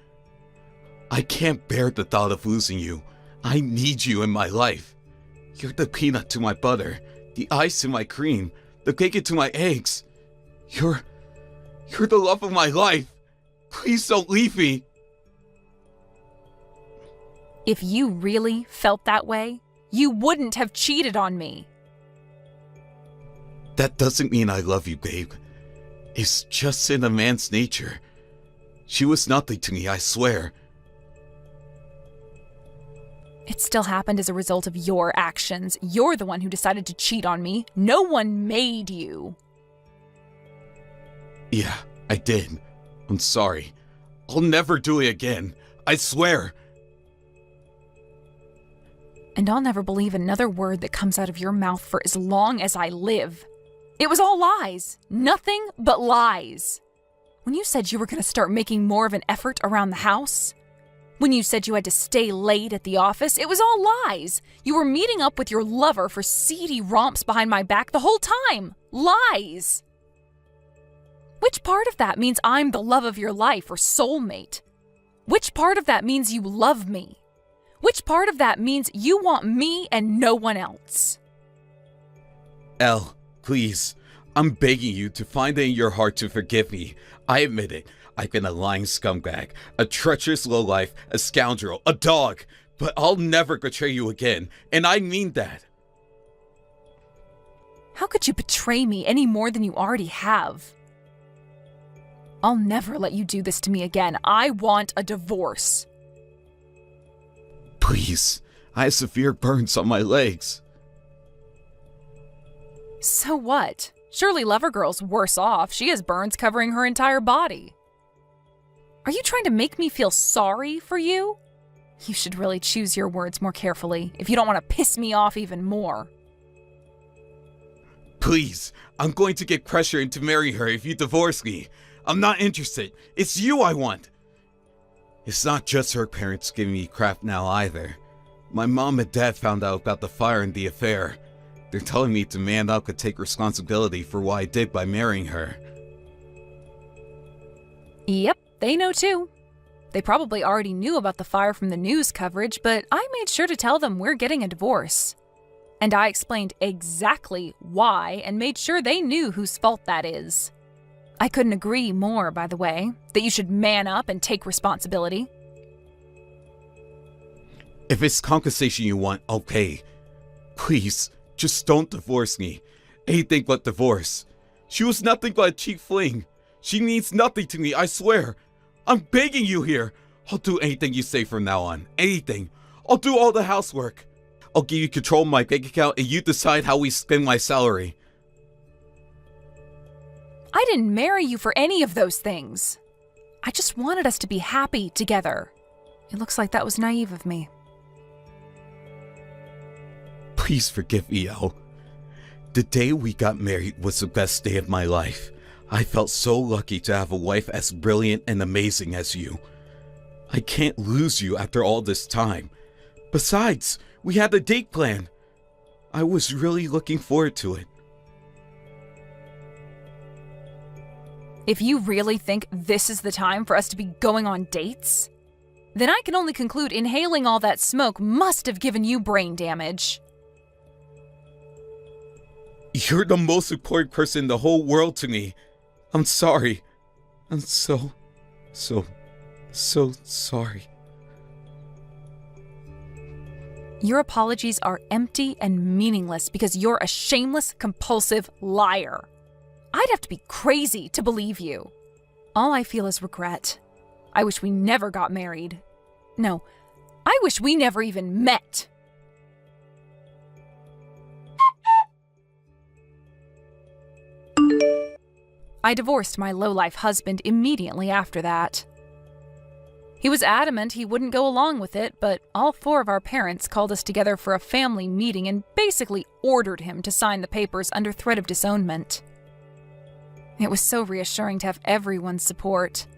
I can't bear the thought of losing you. I need you in my life. You're the peanut to my butter, the ice in my cream, the bacon to my eggs. You're the love of my life. Please don't leave me. If you really felt that way, you wouldn't have cheated on me. That doesn't mean I love you, babe. It's just in a man's nature. She was nothing to me, I swear. It still happened as a result of your actions. You're the one who decided to cheat on me. No one made you. Yeah, I did. I'm sorry. I'll never do it again. I swear. And I'll never believe another word that comes out of your mouth for as long as I live. It was all lies. Nothing but lies. When you said you were going to start making more of an effort around the house, when you said you had to stay late at the office, it was all lies. You were meeting up with your lover for seedy romps behind my back the whole time. Lies. Which part of that means I'm the love of your life or soulmate? Which part of that means you love me? Which part of that means you want me and no one else? Elle, please. I'm begging you to find it in your heart to forgive me. I admit it. I've been a lying scumbag, a treacherous lowlife, a scoundrel, a dog. But I'll never betray you again, and I mean that. How could you betray me any more than you already have? I'll never let you do this to me again. I want a divorce. Please, I have severe burns on my legs. So what? Surely Lovergirl's worse off. She has burns covering her entire body. Are you trying to make me feel sorry for you? You should really choose your words more carefully if you don't want to piss me off even more. Please, I'm going to get pressure into marrying her if you divorce me. I'm not interested. It's you I want. It's not just her parents giving me crap now either. My mom and dad found out about the fire and the affair. They're telling me to man up and take responsibility for what I did by marrying her. Yep, they know too. They probably already knew about the fire from the news coverage, but I made sure to tell them we're getting a divorce. And I explained exactly why and made sure they knew whose fault that is. I couldn't agree more, by the way, that you should man up and take responsibility. If it's compensation you want, okay. Please, just don't divorce me. Anything but divorce. She was nothing but a cheap fling. She means nothing to me, I swear. I'm begging you here. I'll do anything you say from now on. Anything. I'll do all the housework. I'll give you control of my bank account and you decide how we spend my salary. I didn't marry you for any of those things. I just wanted us to be happy together. It looks like that was naive of me. Please forgive me, Elle. The day we got married was the best day of my life. I felt so lucky to have a wife as brilliant and amazing as you. I can't lose you after all this time. Besides, we had a date plan. I was really looking forward to it. If you really think this is the time for us to be going on dates, then I can only conclude inhaling all that smoke must have given you brain damage. You're the most important person in the whole world to me. I'm sorry. I'm so sorry. Your apologies are empty and meaningless because you're a shameless, compulsive liar. I'd have to be crazy to believe you. All I feel is regret. I wish we never got married. No, I wish we never even met. I divorced my lowlife husband immediately after that. He was adamant he wouldn't go along with it, but all four of our parents called us together for a family meeting and basically ordered him to sign the papers under threat of disownment. It was so reassuring to have everyone's support.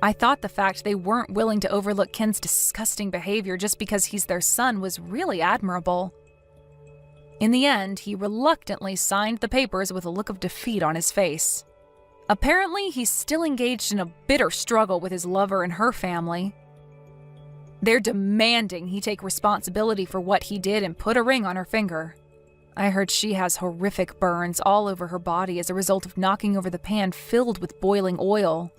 I thought the fact they weren't willing to overlook Ken's disgusting behavior just because he's their son was really admirable. In the end, he reluctantly signed the papers with a look of defeat on his face. Apparently, he's still engaged in a bitter struggle with his lover and her family. They're demanding he take responsibility for what he did and put a ring on her finger. I heard she has horrific burns all over her body as a result of knocking over the pan filled with boiling oil.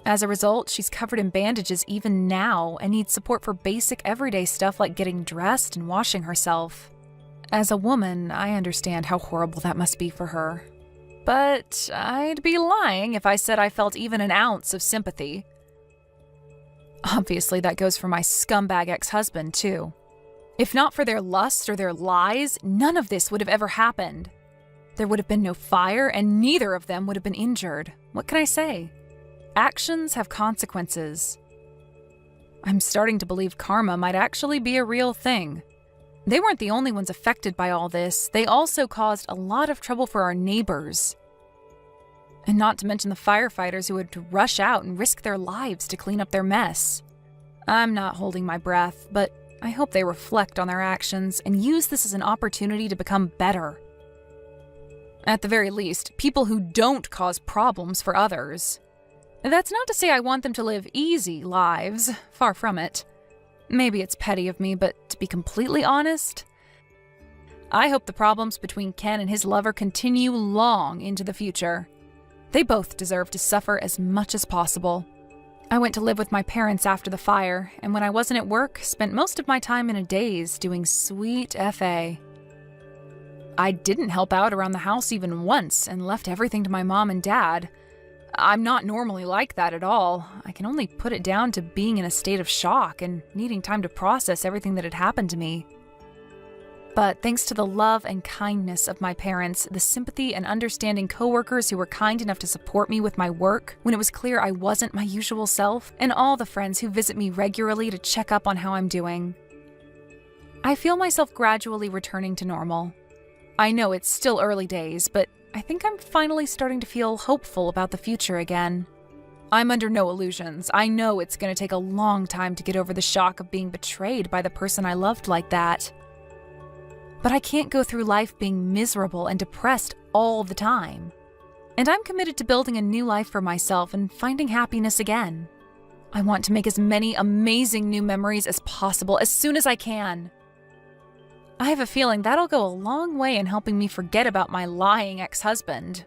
As a result, she's covered in bandages even now and needs support for basic everyday stuff like getting dressed and washing herself. As a woman, I understand how horrible that must be for her. But I'd be lying if I said I felt even an ounce of sympathy. Obviously, that goes for my scumbag ex-husband, too. If not for their lust or their lies, none of this would have ever happened. There would have been no fire, and neither of them would have been injured. What can I say? Actions have consequences. I'm starting to believe karma might actually be a real thing. They weren't the only ones affected by all this. They also caused a lot of trouble for our neighbors. And not to mention the firefighters who had to rush out and risk their lives to clean up their mess. I'm not holding my breath, but I hope they reflect on their actions and use this as an opportunity to become better. At the very least, people who don't cause problems for others. That's not to say I want them to live easy lives, far from it. Maybe it's petty of me, but to be completely honest, I hope the problems between Ken and his lover continue long into the future. They both deserve to suffer as much as possible. I went to live with my parents after the fire, and when I wasn't at work, spent most of my time in a daze doing sweet FA. I didn't help out around the house even once and left everything to my mom and dad. I'm not normally like that at all. I can only put it down to being in a state of shock and needing time to process everything that had happened to me. But thanks to the love and kindness of my parents, the sympathy and understanding coworkers who were kind enough to support me with my work when it was clear I wasn't my usual self, and all the friends who visit me regularly to check up on how I'm doing, I feel myself gradually returning to normal. I know it's still early days, but I think I'm finally starting to feel hopeful about the future again. I'm under no illusions. I know it's going to take a long time to get over the shock of being betrayed by the person I loved like that. But I can't go through life being miserable and depressed all the time. And I'm committed to building a new life for myself and finding happiness again. I want to make as many amazing new memories as possible as soon as I can. I have a feeling that'll go a long way in helping me forget about my lying ex-husband.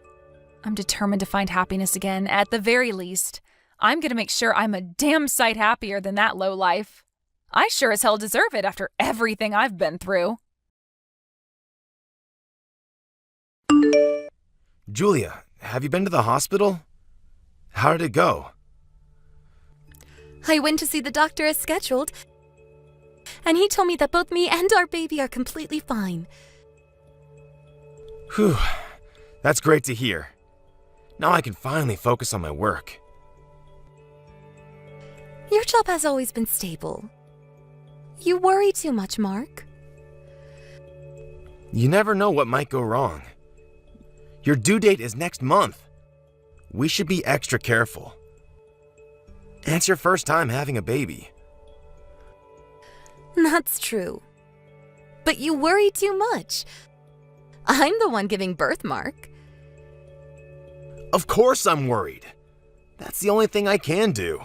I'm determined to find happiness again, at the very least. I'm going to make sure I'm a damn sight happier than that lowlife. I sure as hell deserve it after everything I've been through. Julia, have you been to the hospital? How did it go? I went to see the doctor as scheduled, and he told me that both me and our baby are completely fine. Whew, that's great to hear. Now I can finally focus on my work. Your job has always been stable. You worry too much, Mark. You never know what might go wrong. Your due date is next month. We should be extra careful. And it's your first time having a baby. That's true. But you worry too much. I'm the one giving birth, Mark. Of course I'm worried. That's the only thing I can do.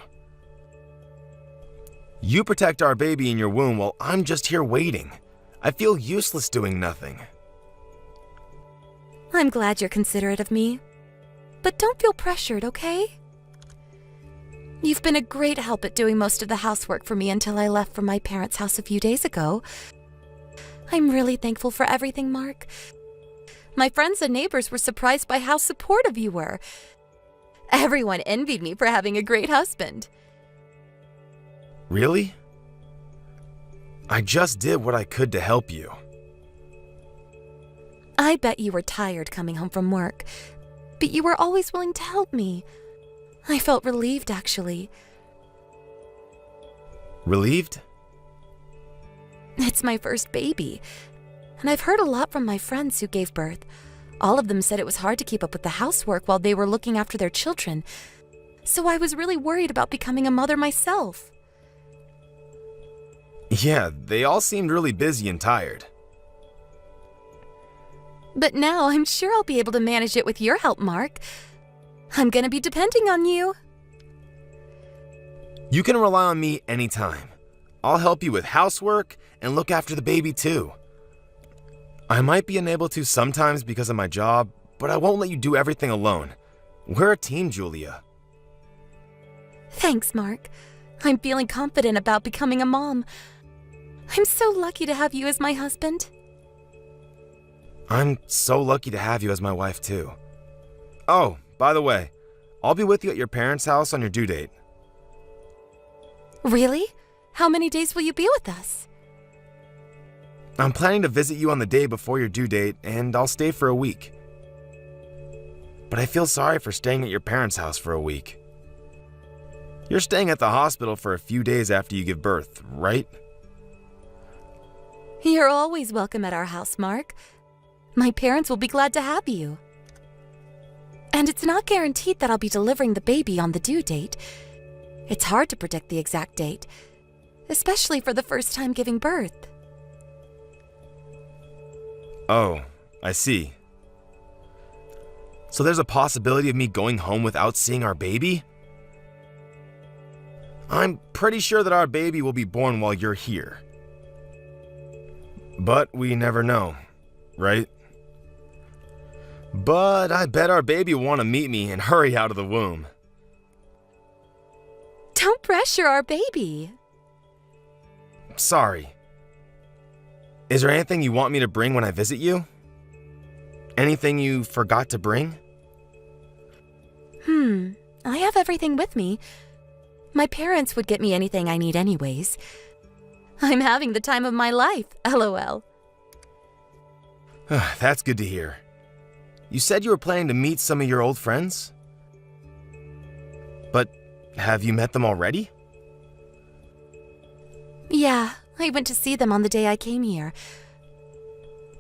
You protect our baby in your womb while I'm just here waiting. I feel useless doing nothing. I'm glad you're considerate of me. But don't feel pressured, okay? You've been a great help at doing most of the housework for me until I left for my parents' house a few days ago. I'm really thankful for everything, Mark. My friends and neighbors were surprised by how supportive you were. Everyone envied me for having a great husband. Really? I just did what I could to help you. I bet you were tired coming home from work, but you were always willing to help me. I felt relieved, actually. Relieved? It's my first baby, and I've heard a lot from my friends who gave birth. All of them said it was hard to keep up with the housework while they were looking after their children, so I was really worried about becoming a mother myself. Yeah, they all seemed really busy and tired. But now I'm sure I'll be able to manage it with your help, Mark. I'm gonna be depending on you. You can rely on me anytime. I'll help you with housework and look after the baby too. I might be unable to sometimes because of my job, but I won't let you do everything alone. We're a team, Julia. Thanks, Mark. I'm feeling confident about becoming a mom. I'm so lucky to have you as my husband. I'm so lucky to have you as my wife too. Oh, by the way, I'll be with you at your parents' house on your due date. Really? How many days will you be with us? I'm planning to visit you on the day before your due date, and I'll stay for a week. But I feel sorry for staying at your parents' house for a week. You're staying at the hospital for a few days after you give birth, right? You're always welcome at our house, Mark. My parents will be glad to have you. And it's not guaranteed that I'll be delivering the baby on the due date. It's hard to predict the exact date, especially for the first time giving birth. Oh, I see. So there's a possibility of me going home without seeing our baby? I'm pretty sure that our baby will be born while you're here. But we never know, right? But I bet our baby will want to meet me and hurry out of the womb. Don't pressure our baby. Sorry. Is there anything you want me to bring when I visit you? Anything you forgot to bring? I have everything with me. My parents would get me anything I need anyways. I'm having the time of my life, lol. That's good to hear. You said you were planning to meet some of your old friends? But have you met them already? Yeah, I went to see them on the day I came here.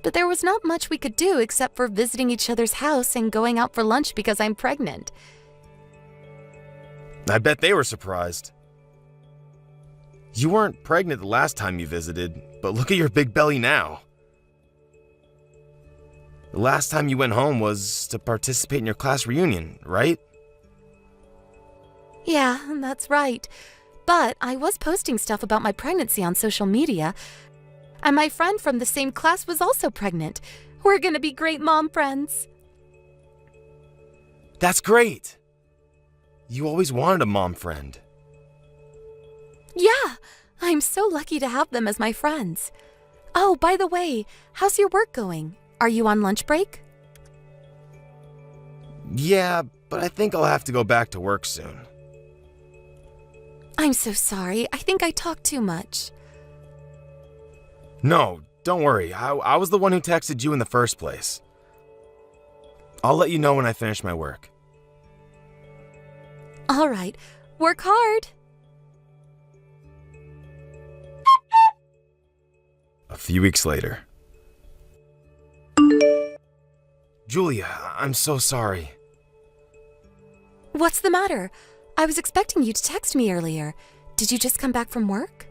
But there was not much we could do except for visiting each other's house and going out for lunch because I'm pregnant. I bet they were surprised. You weren't pregnant the last time you visited, but look at your big belly now. The last time you went home was to participate in your class reunion, right? Yeah, that's right. But I was posting stuff about my pregnancy on social media, and my friend from the same class was also pregnant. We're gonna be great mom friends. That's great! You always wanted a mom friend. Yeah, I'm so lucky to have them as my friends. Oh, by the way, how's your work going? Are you on lunch break? Yeah, but I think I'll have to go back to work soon. I'm so sorry. I think I talked too much. No, don't worry. I was the one who texted you in the first place. I'll let you know when I finish my work. All right, work hard. A few weeks later. Julia, I'm so sorry. What's the matter? I was expecting you to text me earlier. Did you just come back from work?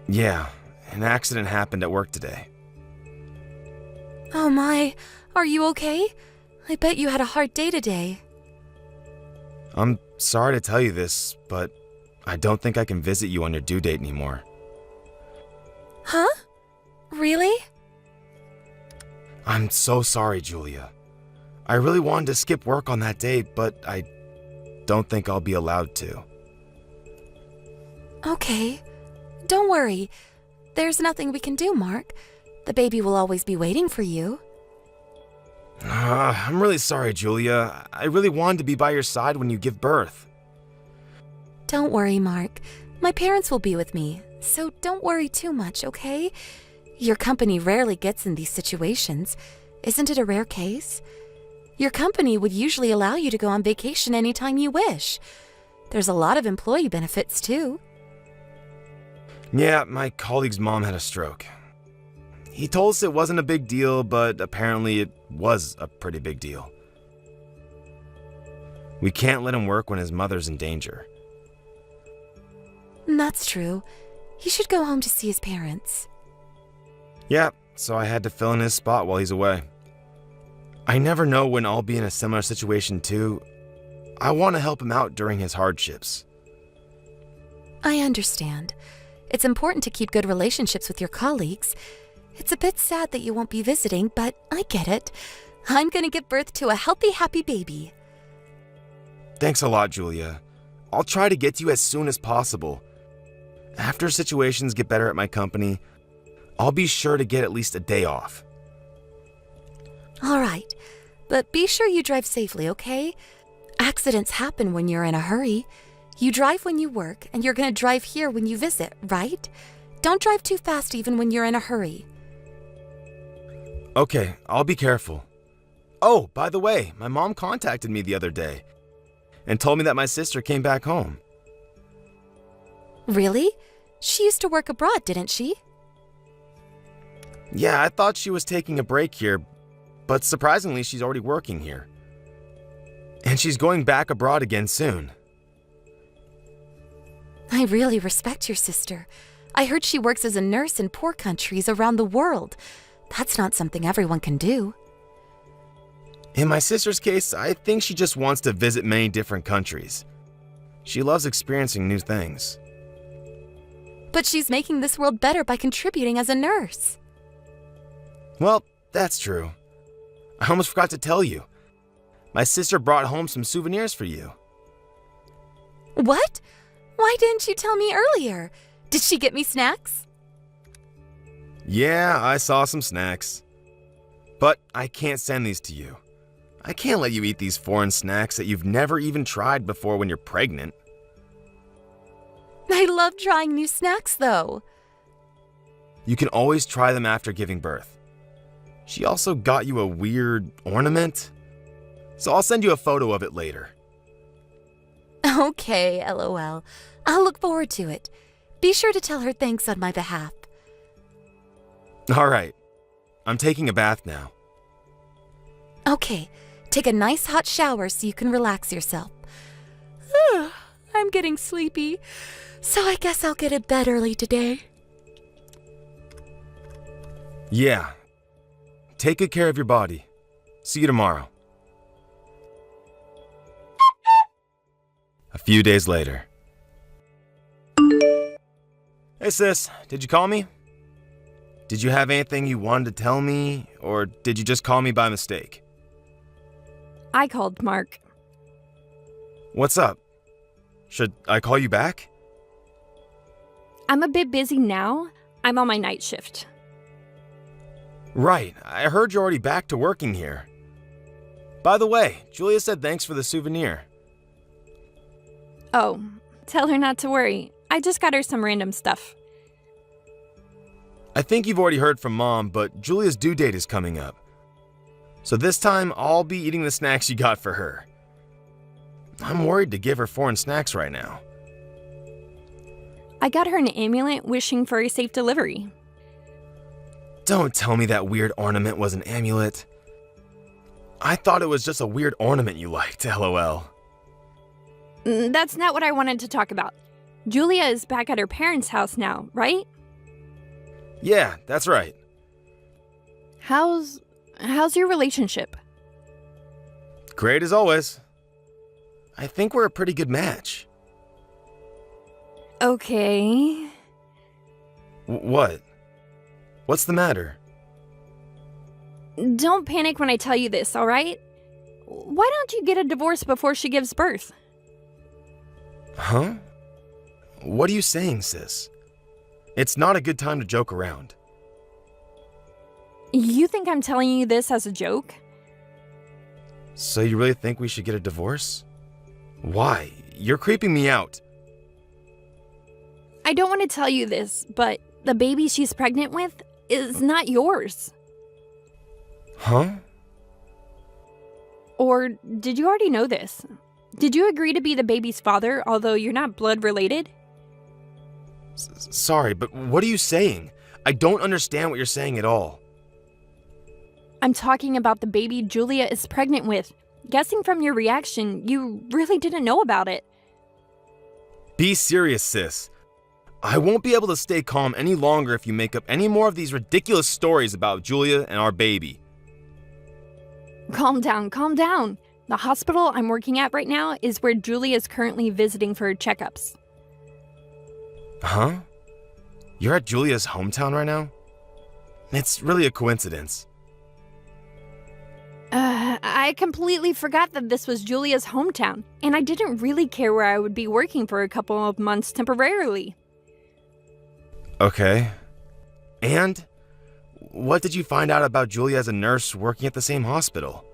Yeah, an accident happened at work today. Oh my, are you okay? I bet you had a hard day today. I'm sorry to tell you this, but I don't think I can visit you on your due date anymore. Huh? Really? I'm so sorry, Julia. I really wanted to skip work on that day, but I don't think I'll be allowed to. Okay. Don't worry. There's nothing we can do, Mark. The baby will always be waiting for you. I'm really sorry, Julia. I really wanted to be by your side when you give birth. Don't worry, Mark. My parents will be with me, so don't worry too much, okay? Your company rarely gets in these situations. Isn't it a rare case? Your company would usually allow you to go on vacation anytime you wish. There's a lot of employee benefits, too. Yeah, my colleague's mom had a stroke. He told us it wasn't a big deal, but apparently it was a pretty big deal. We can't let him work when his mother's in danger. That's true. He should go home to see his parents. Yeah, so I had to fill in his spot while he's away. I never know when I'll be in a similar situation too. I want to help him out during his hardships. I understand. It's important to keep good relationships with your colleagues. It's a bit sad that you won't be visiting, but I get it. I'm gonna give birth to a healthy, happy baby. Thanks a lot, Julia. I'll try to get to you as soon as possible. After situations get better at my company, I'll be sure to get at least a day off. All right, but be sure you drive safely, okay? Accidents happen when you're in a hurry. You drive when you work, and you're gonna drive here when you visit, right? Don't drive too fast even when you're in a hurry. Okay, I'll be careful. Oh, by the way, my mom contacted me the other day and told me that my sister came back home. Really? She used to work abroad, didn't she? Yeah, I thought she was taking a break here, but surprisingly, she's already working here. And she's going back abroad again soon. I really respect your sister. I heard she works as a nurse in poor countries around the world. That's not something everyone can do. In my sister's case, I think she just wants to visit many different countries. She loves experiencing new things. But she's making this world better by contributing as a nurse. Well, that's true. I almost forgot to tell you. My sister brought home some souvenirs for you. What? Why didn't you tell me earlier? Did she get me snacks? Yeah, I saw some snacks. But I can't send these to you. I can't let you eat these foreign snacks that you've never even tried before when you're pregnant. I love trying new snacks, though. You can always try them after giving birth. She also got you a weird ornament, so I'll send you a photo of it later. Okay, LOL. I'll look forward to it. Be sure to tell her thanks on my behalf. All right, I'm taking a bath now. Okay, take a nice hot shower so you can relax yourself. I'm getting sleepy, so I guess I'll get to bed early today. Yeah. Take good care of your body. See you tomorrow. A few days later. Hey sis, did you call me? Did you have anything you wanted to tell me, or did you just call me by mistake? I called Mark. What's up? Should I call you back? I'm a bit busy now. I'm on my night shift. Right, I heard you're already back to working here. By the way, Julia said thanks for the souvenir. Oh, tell her not to worry. I just got her some random stuff. I think you've already heard from Mom, but Julia's due date is coming up. So this time, I'll be eating the snacks you got for her. I'm worried to give her foreign snacks right now. I got her an amulet wishing for a safe delivery. Don't tell me that weird ornament was an amulet. I thought it was just a weird ornament you liked, LOL. That's not what I wanted to talk about. Julia is back at her parents' house now, right? Yeah, that's right. How's your relationship? Great as always. I think we're a pretty good match. Okay. What? What's the matter? Don't panic when I tell you this, all right? Why don't you get a divorce before she gives birth? Huh? What are you saying, sis? It's not a good time to joke around. You think I'm telling you this as a joke? So you really think we should get a divorce? Why? You're creeping me out. I don't want to tell you this, but the baby she's pregnant with is not yours. Huh? Or did you already know this? Did you agree to be the baby's father, although you're not blood related? Sorry, but what are you saying? I don't understand what you're saying at all. I'm talking about the baby Julia is pregnant with. Guessing from your reaction, you really didn't know about it. Be serious, sis. I won't be able to stay calm any longer if you make up any more of these ridiculous stories about Julia and our baby. Calm down, calm down. The hospital I'm working at right now is where Julia is currently visiting for her checkups. Huh? You're at Julia's hometown right now? It's really a coincidence. I completely forgot that this was Julia's hometown, and I didn't really care where I would be working for a couple of months temporarily. Okay. And? What did you find out about Julia as a nurse working at the same hospital?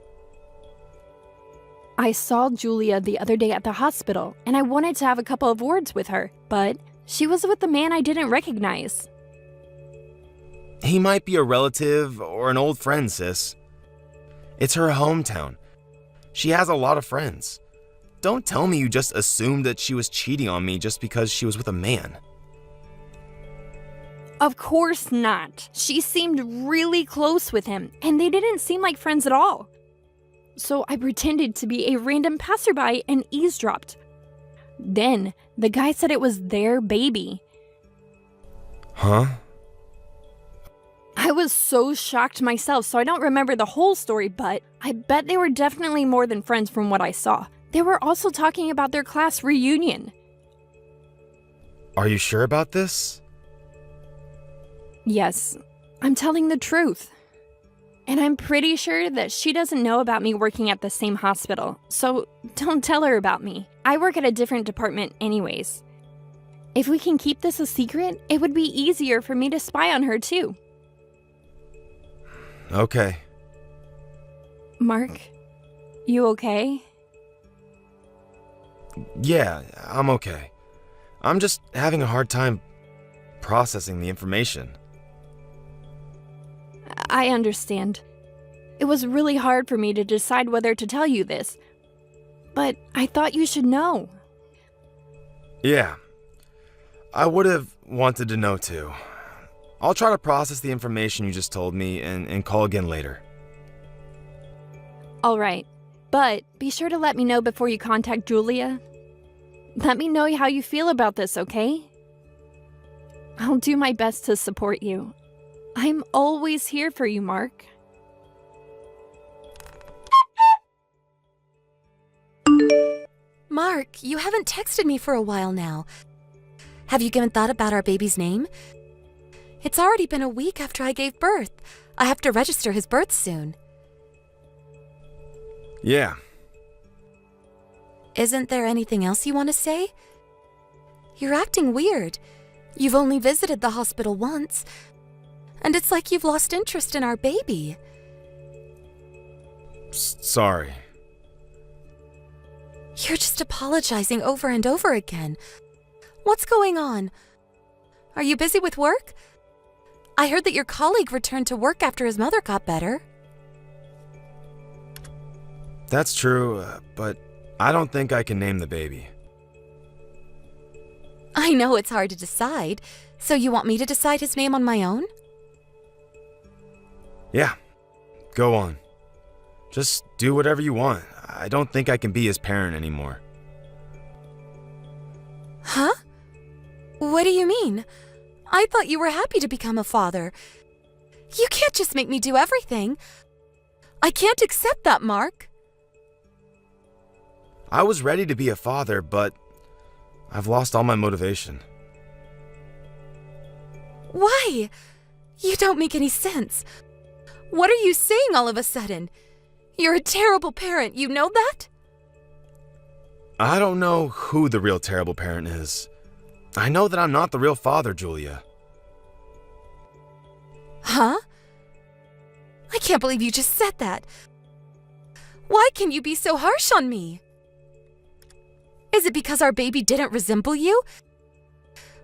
I saw Julia the other day at the hospital, and I wanted to have a couple of words with her, but she was with a man I didn't recognize. He might be a relative or an old friend, sis. It's her hometown. She has a lot of friends. Don't tell me you just assumed that she was cheating on me just because she was with a man. Of course not. She seemed really close with him, and they didn't seem like friends at all. So I pretended to be a random passerby and eavesdropped. Then, the guy said it was their baby. Huh? I was so shocked myself, so I don't remember the whole story, but I bet they were definitely more than friends from what I saw. They were also talking about their class reunion. Are you sure about this? Yes, I'm telling the truth. And I'm pretty sure that she doesn't know about me working at the same hospital, so don't tell her about me. I work at a different department anyways. If we can keep this a secret, it would be easier for me to spy on her too. Okay. Mark, You okay? Yeah, I'm okay. I'm just having a hard time processing the information. I understand. It was really hard for me to decide whether to tell you this, but I thought you should know. Yeah, I would have wanted to know too. I'll try to process the information you just told me and call again later. All right, but be sure to let me know before you contact Julia. Let me know how you feel about this, okay? I'll do my best to support you. I'm always here for you, Mark. Mark, you haven't texted me for a while now. Have you given thought about our baby's name? It's already been a week after I gave birth. I have to register his birth soon. Yeah. Isn't there anything else you want to say? You're acting weird. You've only visited the hospital once, and it's like you've lost interest in our baby. Sorry. You're just apologizing over and over again. What's going on? Are you busy with work? I heard that your colleague returned to work after his mother got better. That's true, but I don't think I can name the baby. I know it's hard to decide, so you want me to decide his name on my own? Yeah, go on. Just do whatever you want. I don't think I can be his parent anymore. Huh? What do you mean? I thought you were happy to become a father. You can't just make me do everything. I can't accept that, Mark. I was ready to be a father, but I've lost all my motivation. Why? You don't make any sense. What are you saying all of a sudden? You're a terrible parent, you know that? I don't know who the real terrible parent is. I know that I'm not the real father, Julia. Huh? I can't believe you just said that. Why can you be so harsh on me? Is it because our baby didn't resemble you?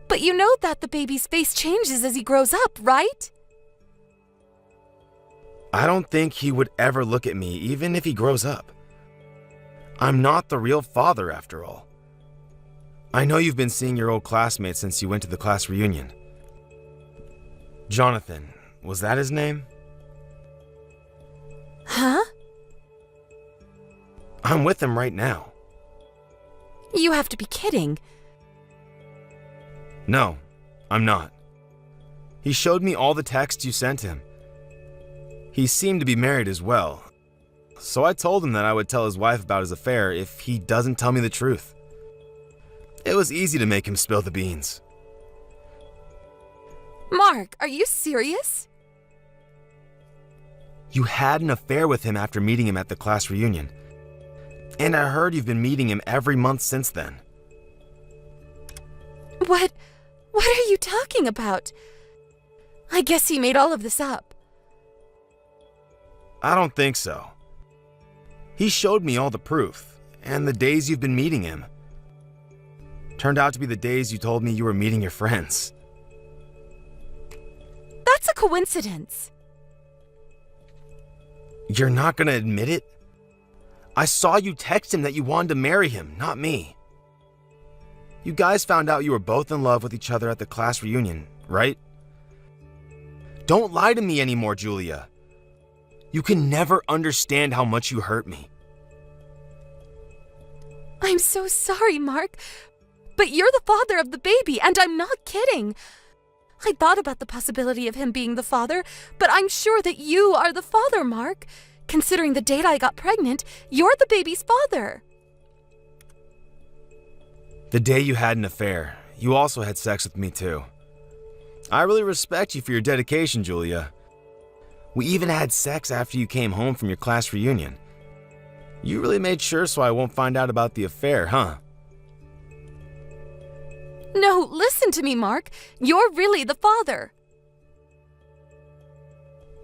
But you know that the baby's face changes as he grows up, right? I don't think he would ever look at me, even if he grows up. I'm not the real father, after all. I know you've been seeing your old classmates since you went to the class reunion. Jonathan, was that his name? Huh? I'm with him right now. You have to be kidding. No, I'm not. He showed me all the texts you sent him. He seemed to be married as well, so I told him that I would tell his wife about his affair if he doesn't tell me the truth. It was easy to make him spill the beans. Mark, are you serious? You had an affair with him after meeting him at the class reunion. And I heard you've been meeting him every month since then. What are you talking about? I guess he made all of this up. I don't think so. He showed me all the proof, and the days you've been meeting him. Turned out to be the days you told me you were meeting your friends. That's a coincidence. You're not gonna admit it? I saw you text him that you wanted to marry him, not me. You guys found out you were both in love with each other at the class reunion, right? Don't lie to me anymore, Julia. You can never understand how much you hurt me. I'm so sorry, Mark. But you're the father of the baby, and I'm not kidding. I thought about the possibility of him being the father, but I'm sure that you are the father, Mark. Considering the date I got pregnant, you're the baby's father. The day you had an affair, you also had sex with me too. I really respect you for your dedication, Julia. We even had sex after you came home from your class reunion. You really made sure so I won't find out about the affair, huh? No, listen to me, Mark. You're really the father.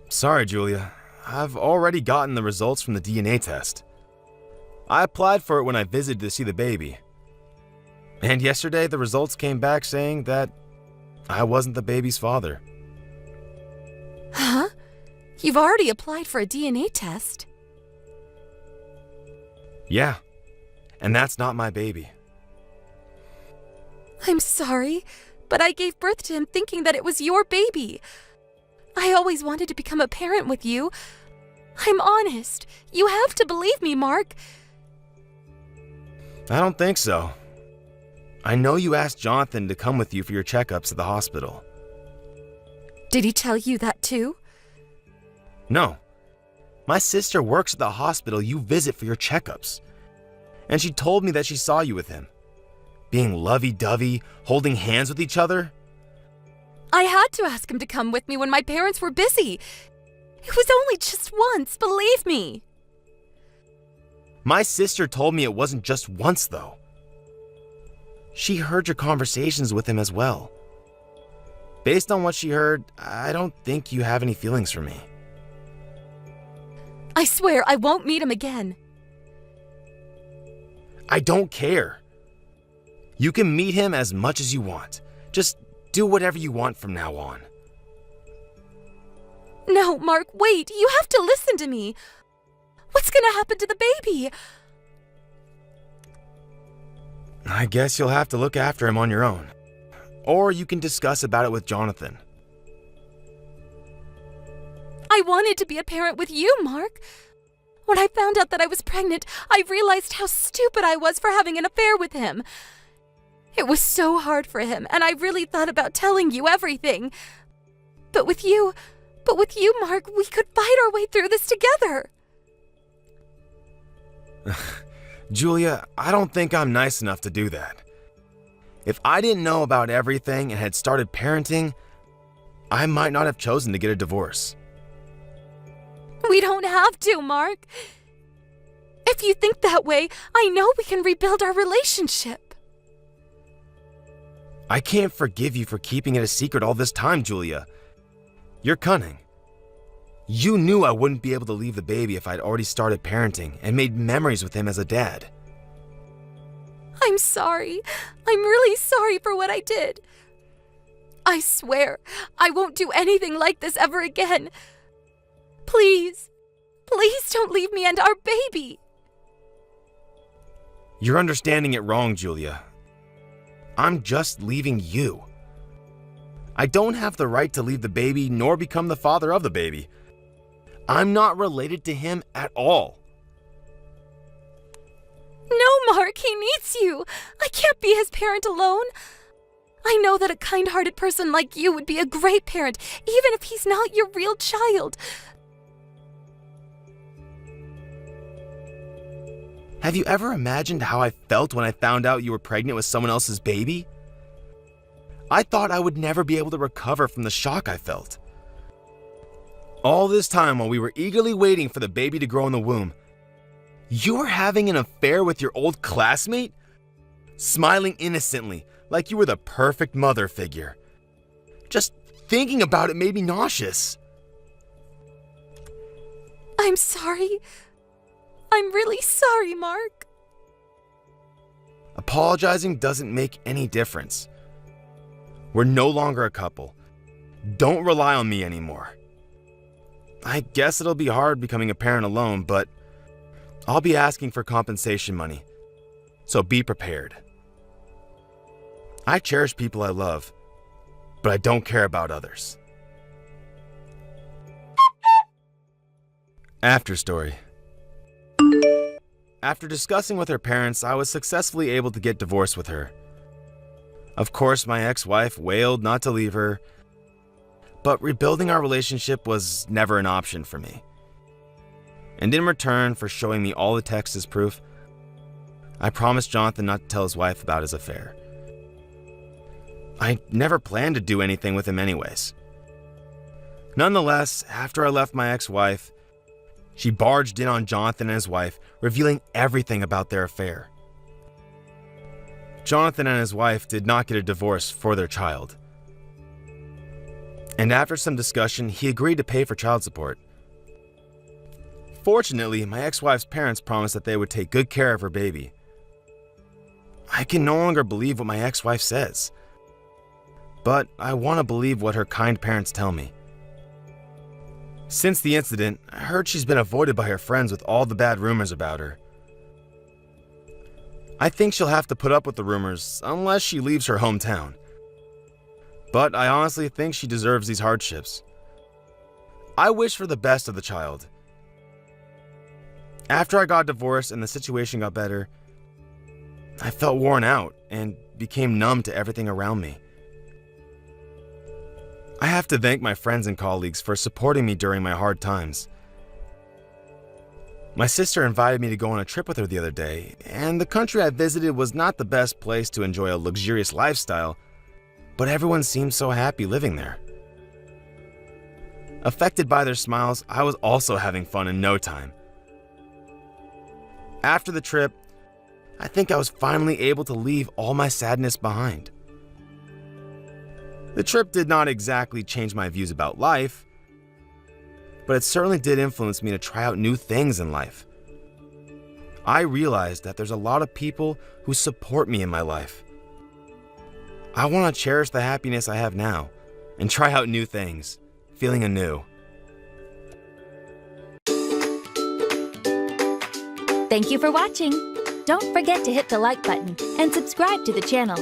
Sorry, Julia. I've already gotten the results from the DNA test. I applied for it when I visited to see the baby. And yesterday, the results came back saying that I wasn't the baby's father. Huh? You've already applied for a DNA test. Yeah, and that's not my baby. I'm sorry, but I gave birth to him thinking that it was your baby. I always wanted to become a parent with you. I'm honest. You have to believe me, Mark. I don't think so. I know you asked Jonathan to come with you for your checkups at the hospital. Did he tell you that too? No. My sister works at the hospital you visit for your checkups. And she told me that she saw you with him. Being lovey-dovey, holding hands with each other. I had to ask him to come with me when my parents were busy. It was only just once, believe me. My sister told me it wasn't just once, though. She heard your conversations with him as well. Based on what she heard, I don't think you have any feelings for me. I swear I won't meet him again. I don't care. You can meet him as much as you want. Just do whatever you want from now on. No, Mark, wait. You have to listen to me. What's gonna happen to the baby? I guess you'll have to look after him on your own. Or you can discuss about it with Jonathan. I wanted to be a parent with you, Mark. When I found out that I was pregnant, I realized how stupid I was for having an affair with him. It was so hard for him, and I really thought about telling you everything. But with you, Mark, we could fight our way through this together. Julia, I don't think I'm nice enough to do that. If I didn't know about everything and had started parenting, I might not have chosen to get a divorce. We don't have to, Mark. If you think that way, I know we can rebuild our relationship. I can't forgive you for keeping it a secret all this time, Julia. You're cunning. You knew I wouldn't be able to leave the baby if I'd already started parenting and made memories with him as a dad. I'm sorry. I'm really sorry for what I did. I swear, I won't do anything like this ever again. Please, please don't leave me and our baby. You're understanding it wrong, Julia. I'm just leaving you. I don't have the right to leave the baby nor become the father of the baby. I'm not related to him at all. No, Mark, he needs you. I can't be his parent alone. I know that a kind-hearted person like you would be a great parent, even if he's not your real child. Have you ever imagined how I felt when I found out you were pregnant with someone else's baby? I thought I would never be able to recover from the shock I felt. All this time while we were eagerly waiting for the baby to grow in the womb, you were having an affair with your old classmate? Smiling innocently, like you were the perfect mother figure. Just thinking about it made me nauseous. I'm sorry. I'm really sorry, Mark. Apologizing doesn't make any difference. We're no longer a couple. Don't rely on me anymore. I guess it'll be hard becoming a parent alone, but I'll be asking for compensation money, so be prepared. I cherish people I love, but I don't care about others. After story. After discussing with her parents, I was successfully able to get divorced with her. Of course, my ex-wife wailed not to leave her, but rebuilding our relationship was never an option for me. And in return for showing me all the texts as proof, I promised Jonathan not to tell his wife about his affair. I never planned to do anything with him anyways. Nonetheless, after I left my ex-wife, she barged in on Jonathan and his wife, revealing everything about their affair. Jonathan and his wife did not get a divorce for their child. And after some discussion, he agreed to pay for child support. Unfortunately, my ex-wife's parents promised that they would take good care of her baby. I can no longer believe what my ex-wife says. But I want to believe what her kind parents tell me. Since the incident, I heard she's been avoided by her friends with all the bad rumors about her. I think she'll have to put up with the rumors unless she leaves her hometown. But I honestly think she deserves these hardships. I wish for the best of the child. After I got divorced and the situation got better, I felt worn out and became numb to everything around me. I have to thank my friends and colleagues for supporting me during my hard times. My sister invited me to go on a trip with her the other day, and the country I visited was not the best place to enjoy a luxurious lifestyle, but everyone seemed so happy living there. Affected by their smiles, I was also having fun in no time. After the trip, I think I was finally able to leave all my sadness behind. The trip did not exactly change my views about life, but it certainly did influence me to try out new things in life. I realized that there's a lot of people who support me in my life. I want to cherish the happiness I have now and try out new things, feeling anew. Thank you for watching. Don't forget to hit the like button and subscribe to the channel.